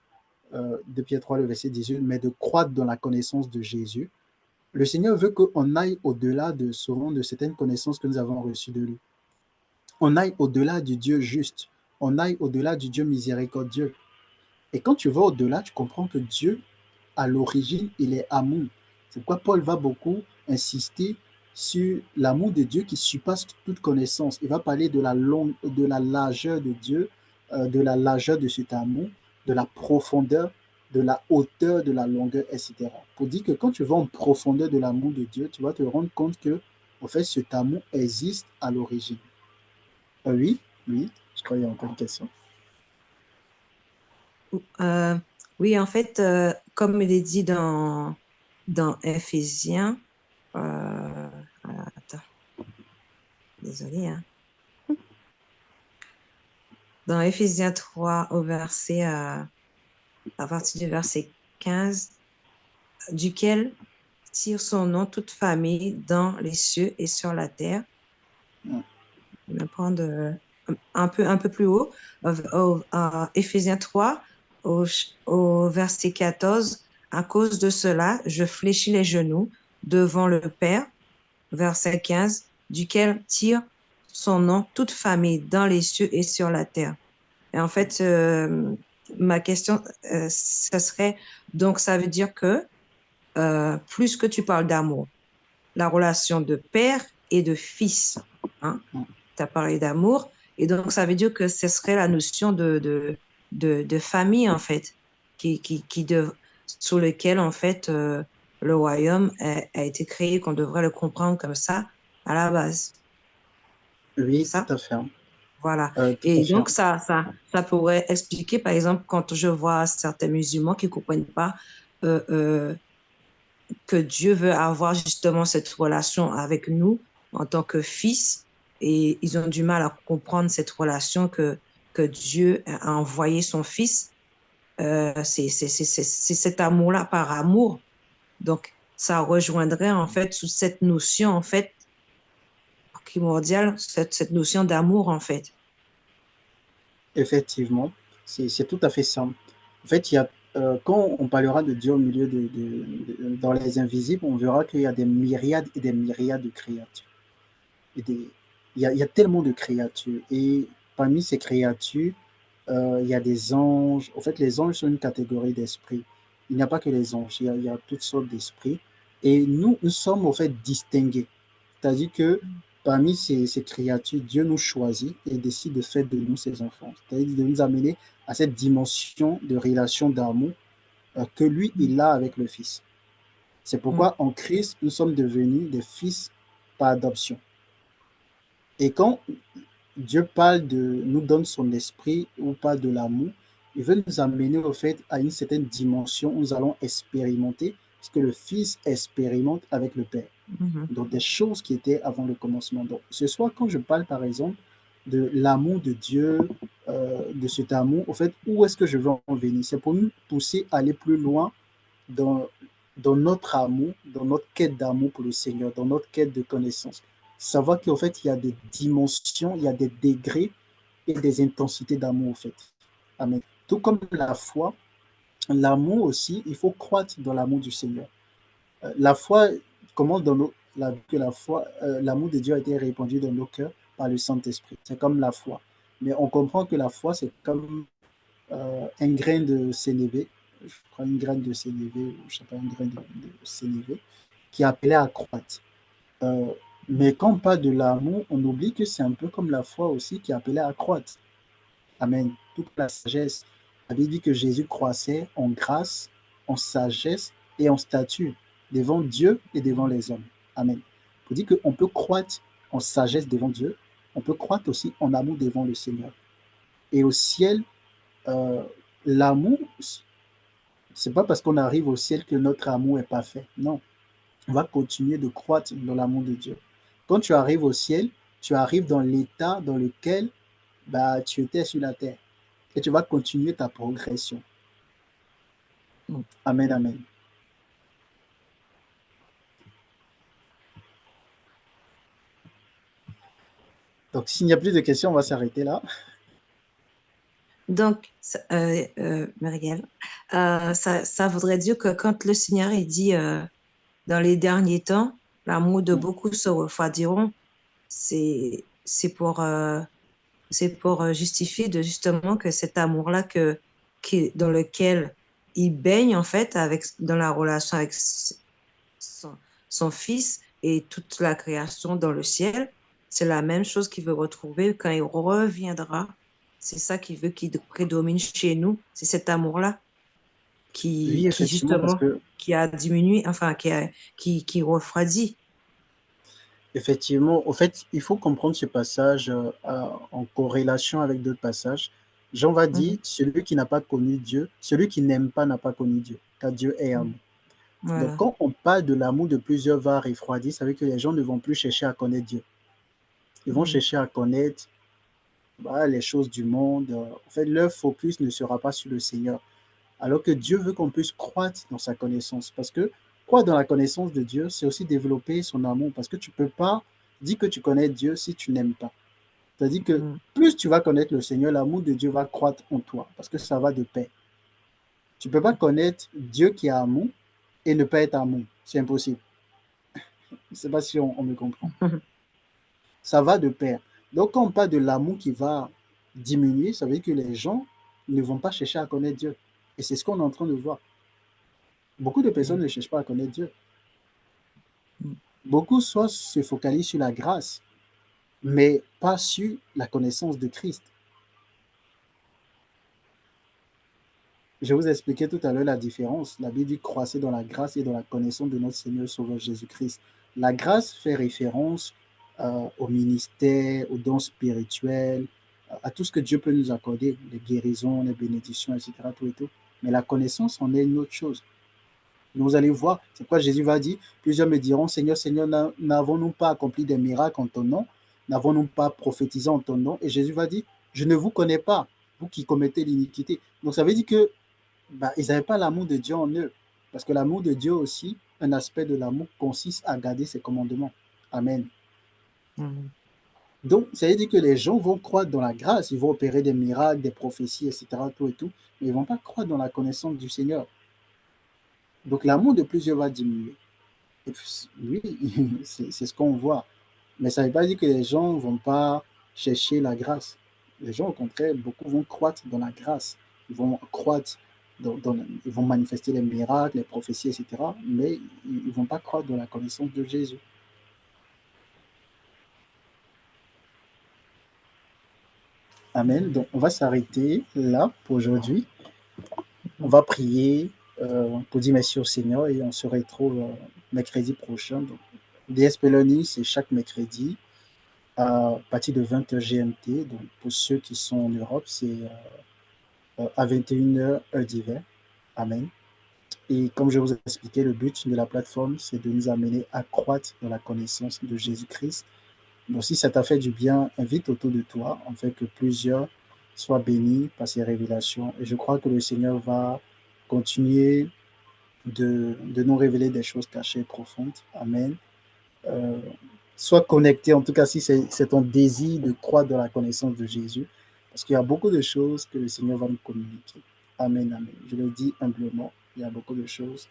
2 Pierre 3, le verset 18, mais de croître dans la connaissance de Jésus, le Seigneur veut qu'on aille au-delà de souvent de certaines connaissances que nous avons reçues de lui. On aille au-delà du Dieu juste. On aille au-delà du Dieu miséricordieux. Et quand tu vas au-delà, tu comprends que Dieu, à l'origine, il est amour. C'est pourquoi Paul va beaucoup insister sur l'amour de Dieu qui surpasse toute connaissance. Il va parler de la largeur de Dieu, de la largeur de cet amour, de la profondeur, de la hauteur, de la longueur, etc. Pour dire que quand tu vas en profondeur de l'amour de Dieu, tu vas te rendre compte que, en fait, cet amour existe à l'origine. Oui, oui, je crois qu'il y a encore une question. Euh, oui, en fait, comme il est dit dans Éphésiens, attends. Désolée, hein. Dans Éphésiens 3, à partir du verset 15, duquel tire son nom toute famille dans les cieux et sur la terre. Je vais prendre un peu plus haut, Éphésiens 3, au verset 14. À cause de cela, je fléchis les genoux devant le Père, verset 15, duquel tire son nom toute famille dans les cieux et sur la terre. Et en fait, ma question, ce serait, donc ça veut dire que plus que tu parles d'amour, la relation de père et de fils, hein, tu as parlé d'amour, et donc ça veut dire que ce serait la notion de famille, en fait, sous lequel, en fait, le royaume a été créé, qu'on devrait le comprendre comme ça à la base. C'est Oui, tout ça? à fait. Voilà. Tout à Et fait. donc, ça pourrait expliquer, par exemple, quand je vois certains musulmans qui ne comprennent pas euh, euh, que Dieu veut avoir justement cette relation avec nous en tant que fils, et ils ont du mal à comprendre cette relation que Dieu a envoyé son fils. C'est cet amour-là par amour. Donc, ça rejoindrait en fait sous cette notion en fait primordiale, cette notion d'amour en fait. Effectivement, c'est tout à fait ça. En fait, il y a, quand on parlera de Dieu au milieu dans les invisibles, on verra qu'il y a des myriades et des myriades de créatures. Et il y a tellement de créatures. Et parmi ces créatures, il y a des anges. En fait, les anges sont une catégorie d'esprits. Il n'y a pas que les anges, il y a toutes sortes d'esprits. Et nous sommes en fait distingués. C'est-à-dire que parmi ces créatures, Dieu nous choisit et décide de faire de nous ses enfants. C'est-à-dire de nous amener à cette dimension de relation d'amour que lui, il a avec le Fils. C'est Mm. pourquoi en Christ, nous sommes devenus des fils par adoption. Et quand Dieu parle nous donne son esprit ou parle de l'amour, il veut nous amener au fait à une certaine dimension où nous allons expérimenter ce que le Fils expérimente avec le Père. Mhm. Donc des choses qui étaient avant le commencement. Donc ce soir, quand je parle par exemple de l'amour de Dieu, de cet amour, au fait, où est-ce que je veux en venir? C'est pour nous pousser à aller plus loin dans, dans notre amour, dans notre quête d'amour pour le Seigneur, dans notre quête de connaissance. Savoir qu'en fait, il y a des dimensions, il y a des degrés et des intensités d'amour, en fait. Amen. Tout comme la foi, l'amour aussi, il faut croître dans l'amour du Seigneur. La foi commence dans que la foi, l'amour de Dieu a été répandu dans nos cœurs par le Saint-Esprit. C'est comme la foi. Mais on comprend que la foi, c'est comme un grain de sénévé, je crois une graine de sénévé, ou je sais pas, un grain de sénévé, qui est appelé à croître. Euh, mais quand on parle de l'amour, on oublie que c'est un peu comme la foi aussi qui est appelée à croître. Amen. Toute la sagesse. La Bible dit que Jésus croissait en grâce, en sagesse et en stature devant Dieu et devant les hommes. Amen. Pour dire qu'on peut croître en sagesse devant Dieu, on peut croître aussi en amour devant le Seigneur. Et au ciel, euh, l'amour, c'est pas parce qu'on arrive au ciel que notre amour est parfait. Non, on va continuer de croître dans l'amour de Dieu. Quand tu arrives au ciel, tu arrives dans l'état dans lequel bah, tu étais sur la terre. Et tu vas continuer ta progression. Mm. Amen, amen. Donc, s'il n'y a plus de questions, on va s'arrêter là. Donc, Marielle, ça voudrait dire que quand le Seigneur il dit dans les derniers temps, l'amour de beaucoup se refroidiront, c'est pour justifier de justement que cet amour-là dans lequel il baigne en fait dans la relation avec son, son fils et toute la création dans le ciel, c'est la même chose qu'il veut retrouver quand il reviendra. C'est ça qu'il veut qu'il prédomine chez nous. C'est cet amour-là Oui, qui effectivement, parce justement, que qui a diminué, enfin, qui refroidit. effectivement, au fait, il faut comprendre ce passage en corrélation avec d'autres passages. Jean va dire, Mhm. celui qui n'a pas connu Dieu, celui qui n'aime pas n'a pas connu Dieu, car Dieu est amour. Donc, Voilà. quand on parle de l'amour de plusieurs va refroidir, ça veut dire que les gens ne vont plus chercher à connaître Dieu. Ils vont chercher à connaître les choses du monde. En fait, leur focus ne sera pas sur le Seigneur. Alors que Dieu veut qu'on puisse croître dans sa connaissance. Parce que croître dans la connaissance de Dieu, c'est aussi développer son amour. Parce que tu ne peux pas dire que tu connais Dieu si tu n'aimes pas. C'est-à-dire que plus tu vas connaître le Seigneur, l'amour de Dieu va croître en toi. Parce que ça va de pair. Tu ne peux pas connaître Dieu qui est amour et ne pas être amour. C'est impossible. Je ne sais pas si on me comprend. Ça va de pair. Donc, quand on parle de l'amour qui va diminuer, ça veut dire que les gens ne vont pas chercher à connaître Dieu. Et c'est ce qu'on est en train de voir. Beaucoup de personnes ne cherchent pas à connaître Dieu. Beaucoup soit se focalisent sur la grâce, mais pas sur la connaissance de Christ. Je vous ai expliqué tout à l'heure la différence. La Bible dit croissez dans la grâce et dans la connaissance de notre Seigneur Sauveur Jésus-Christ. La grâce fait référence au ministère, aux dons spirituels, à tout ce que Dieu peut nous accorder, les guérisons, les bénédictions, etc. Tout et tout. Mais la connaissance en est une autre chose. Vous allez voir, c'est quoi Jésus va dire. Plusieurs me diront, Seigneur, Seigneur, n'avons-nous pas accompli des miracles en ton nom? N'avons-nous pas prophétisé en ton nom? Et Jésus va dire, je ne vous connais pas, vous qui commettez l'iniquité. Donc ça veut dire que ils n'avaient pas l'amour de Dieu en eux. Parce que l'amour de Dieu aussi, un aspect de l'amour consiste à garder ses commandements. Amen. Donc, ça veut dire que les gens vont croître dans la grâce, ils vont opérer des miracles, des prophéties, etc., tout et tout, mais ils ne vont pas croître dans la connaissance du Seigneur. Donc, l'amour de plusieurs va diminuer. Et puis, oui, c'est ce qu'on voit. Mais ça ne veut pas dire que les gens ne vont pas chercher la grâce. Les gens, au contraire, beaucoup vont croître dans la grâce. Ils vont croître, ils vont manifester les miracles, les prophéties, etc. Mais ils ne vont pas croître dans la connaissance de Jésus. Amen. Donc, on va s'arrêter là pour aujourd'hui. On va prier pour dire merci au Seigneur et on se retrouve mercredi prochain. Donc, DSP Learning, c'est chaque mercredi à partir de 20h GMT. Donc, pour ceux qui sont en Europe, c'est à 21h heure d'hiver. Amen. Et comme je vous ai expliqué, le but de la plateforme, c'est de nous amener à croître dans la connaissance de Jésus-Christ. Donc, si ça t'a fait du bien, invite autour de toi, en fait que plusieurs soient bénis par ces révélations. Et je crois que le Seigneur va continuer de nous révéler des choses cachées et profondes. Amen. Sois connecté, en tout cas, si c'est ton désir de croître dans la connaissance de Jésus, parce qu'il y a beaucoup de choses que le Seigneur va nous communiquer. Amen, amen. Je le dis humblement, il y a beaucoup de choses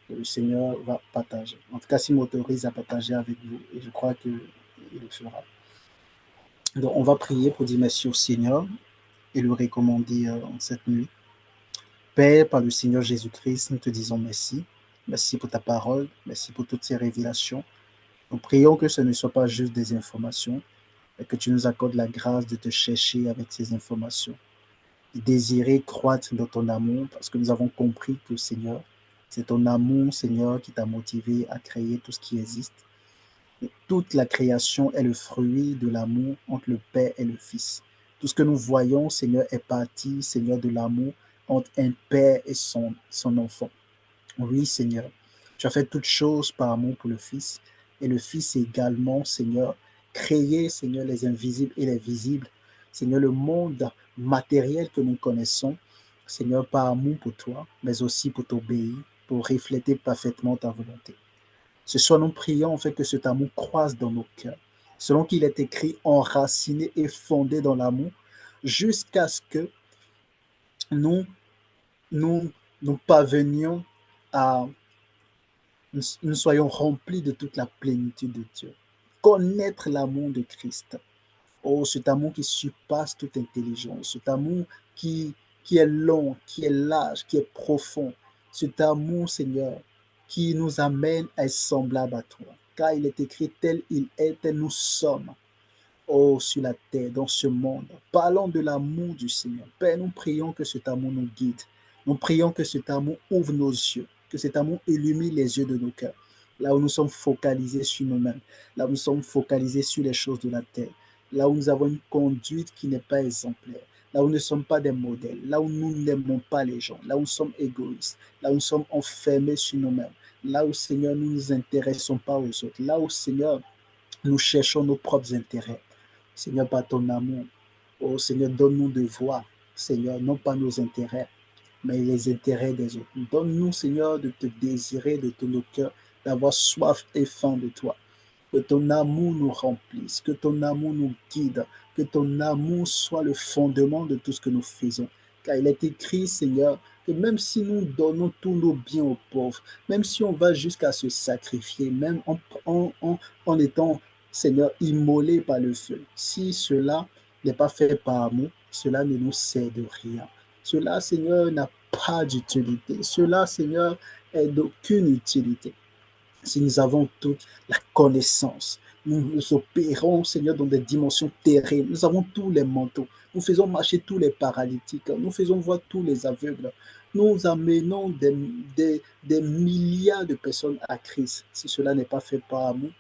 que le Seigneur va partager. En tout cas, s'il m'autorise à partager avec vous, et je crois qu'il le fera. Donc, on va prier pour dire merci au Seigneur et le recommander en cette nuit. Père, par le Seigneur Jésus-Christ, nous te disons merci. Merci pour ta parole, merci pour toutes ces révélations. Nous prions que ce ne soit pas juste des informations, mais que tu nous accordes la grâce de te chercher avec ces informations, de désirer croître dans ton amour, parce que nous avons compris que, Seigneur, c'est ton amour, Seigneur, qui t'a motivé à créer tout ce qui existe. Et toute la création est le fruit de l'amour entre le Père et le Fils. Tout ce que nous voyons, Seigneur, est parti, Seigneur, de l'amour entre un Père et son enfant. Oui, Seigneur, tu as fait toutes choses par amour pour le Fils. Et le Fils également, Seigneur, créé, Seigneur, les invisibles et les visibles. Seigneur, le monde matériel que nous connaissons, Seigneur, par amour pour toi, mais aussi pour t'obéir, pour refléter parfaitement ta volonté. Ce soir, nous prions en fait que cet amour croise dans nos cœurs, selon qu'il est écrit, enraciné et fondé dans l'amour, jusqu'à ce que nous parvenions à nous soyons remplis de toute la plénitude de Dieu. Connaître l'amour de Christ. Oh, cet amour qui surpasse toute intelligence. Cet amour qui est long, qui est large, qui est profond. Cet amour, Seigneur, qui nous amène à être semblables à toi. Car il est écrit, tel il est, tel nous sommes. Oh, sur la terre, dans ce monde. Parlons de l'amour du Seigneur. Père, nous prions que cet amour nous guide. Nous prions que cet amour ouvre nos yeux, que cet amour illumine les yeux de nos cœurs. Là où nous sommes focalisés sur nous-mêmes, là où nous sommes focalisés sur les choses de la terre, là où nous avons une conduite qui n'est pas exemplaire, là où nous ne sommes pas des modèles, là où nous n'aimons pas les gens, là où nous sommes égoïstes, là où nous sommes enfermés sur nous-mêmes, là où, Seigneur, nous ne nous intéressons pas aux autres, là où, Seigneur, nous cherchons nos propres intérêts. Seigneur, par ton amour. Oh Seigneur, donne-nous de voir, Seigneur, non pas nos intérêts, mais les intérêts des autres. Donne-nous, Seigneur, de te désirer de tout nos cœurs, d'avoir soif et faim de toi. Que ton amour nous remplisse, que ton amour nous guide, que ton amour soit le fondement de tout ce que nous faisons. Car il est écrit, Seigneur, que même si nous donnons tous nos biens aux pauvres, même si on va jusqu'à se sacrifier, même en étant, Seigneur, immolé par le feu, si cela n'est pas fait par amour, cela ne nous sert de rien. Cela, Seigneur, n'a pas d'utilité. Cela, Seigneur, est d'aucune utilité. Si nous avons toute la connaissance, nous opérons, Seigneur, dans des dimensions terribles. Nous avons tous les manteaux. Nous faisons marcher tous les paralytiques. Nous faisons voir tous les aveugles. Nous amenons des milliards de personnes à Christ. Si cela n'est pas fait par nous,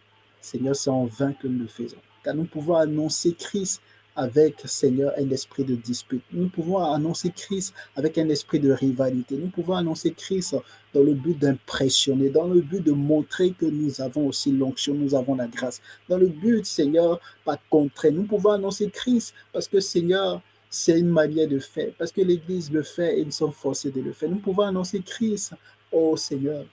Seigneur, c'est en vain que nous le faisons. Car nous pouvons annoncer Christ avec, Seigneur, un esprit de dispute. Nous pouvons annoncer Christ avec un esprit de rivalité. Nous pouvons annoncer Christ dans le but d'impressionner, dans le but de montrer que nous avons aussi l'onction, nous avons la grâce. Dans le but, Seigneur, pas contrer. Nous pouvons annoncer Christ parce que, Seigneur, c'est une manière de faire, parce que l'Église le fait et nous sommes forcés de le faire. Nous pouvons annoncer Christ, oh Seigneur,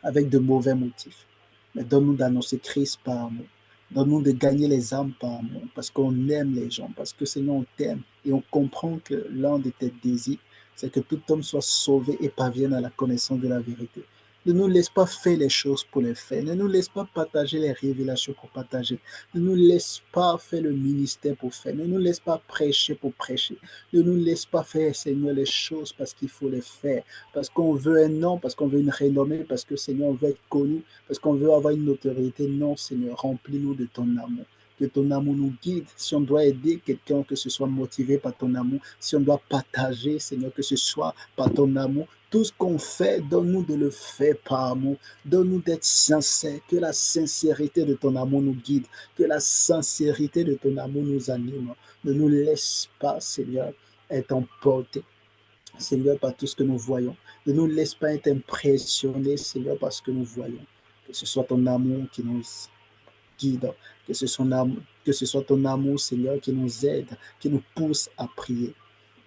avec de mauvais motifs. Mais donne-nous d'annoncer Christ par amour. Donne-nous de gagner les âmes par amour, parce qu'on aime les gens, parce que Seigneur, on t'aime et on comprend que l'un de tes désirs, c'est que tout homme soit sauvé et parvienne à la connaissance de la vérité. Ne nous laisse pas faire les choses pour les faire. Ne nous laisse pas partager les révélations pour partager. Ne nous laisse pas faire le ministère pour faire. Ne nous laisse pas prêcher pour prêcher. Ne nous laisse pas faire, Seigneur, les choses parce qu'il faut les faire. Parce qu'on veut un nom, parce qu'on veut une renommée, parce que, Seigneur, on veut être connu, parce qu'on veut avoir une notoriété. Non, Seigneur, remplis-nous de ton amour. Que ton amour nous guide. Si on doit aider quelqu'un, que ce soit motivé par ton amour. Si on doit partager, Seigneur, que ce soit par ton amour. Tout ce qu'on fait, donne-nous de le faire par amour. Donne-nous d'être sincères. Que la sincérité de ton amour nous guide. Que la sincérité de ton amour nous anime. Ne nous laisse pas, Seigneur, être emportés, Seigneur, par tout ce que nous voyons. Ne nous laisse pas être impressionnés, Seigneur, par ce que nous voyons. Que ce soit ton amour qui nous guide, que ce soit ton amour, Seigneur, qui nous aide, qui nous pousse à prier.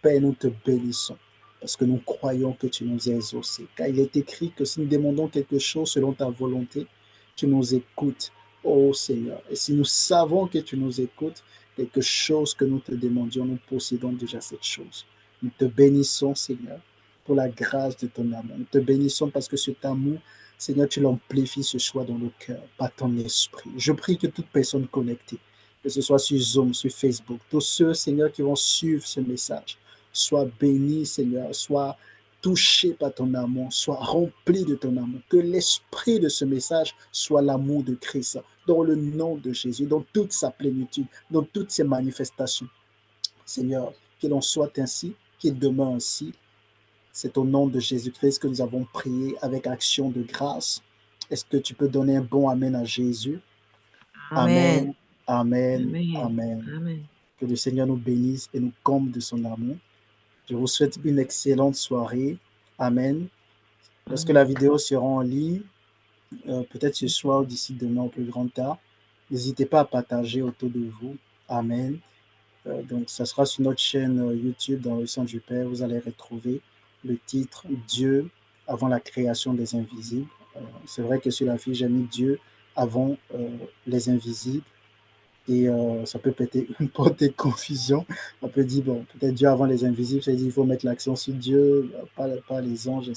Père, nous te bénissons parce que nous croyons que tu nous as exaucés. Car il est écrit que si nous demandons quelque chose selon ta volonté, tu nous écoutes, ô Seigneur. Et si nous savons que tu nous écoutes, quelque chose que nous te demandions, nous possédons déjà cette chose. Nous te bénissons, Seigneur, pour la grâce de ton amour. Nous te bénissons parce que cet amour, Seigneur, tu l'amplifies ce soir dans nos cœurs, par ton esprit. Je prie que toute personne connectée, que ce soit sur Zoom, sur Facebook, tous ceux, Seigneur, qui vont suivre ce message, soient bénis, Seigneur, soient touchés par ton amour, soient remplis de ton amour. Que l'esprit de ce message soit l'amour de Christ, dans le nom de Jésus, dans toute sa plénitude, dans toutes ses manifestations. Seigneur, qu'il en soit ainsi, qu'il demeure ainsi. C'est au nom de Jésus-Christ que nous avons prié avec action de grâce. Est-ce que tu peux donner un bon Amen à Jésus? Amen. Amen. Amen. Amen. Amen. Amen. Que le Seigneur nous bénisse et nous comble de son amour. Je vous souhaite une excellente soirée. Amen. Lorsque la vidéo sera en ligne, peut-être ce soir ou d'ici demain au plus grand tard, n'hésitez pas à partager autour de vous. Amen. Donc, ça sera sur notre chaîne YouTube dans le sang du Père. Vous allez retrouver le titre Dieu avant la création des invisibles. C'est vrai que sur la fiche, j'ai mis Dieu avant les invisibles. Et ça peut porter confusion. On peut dire, bon, peut-être Dieu avant les invisibles, c'est-à-dire qu'il faut mettre l'accent sur Dieu, pas les anges,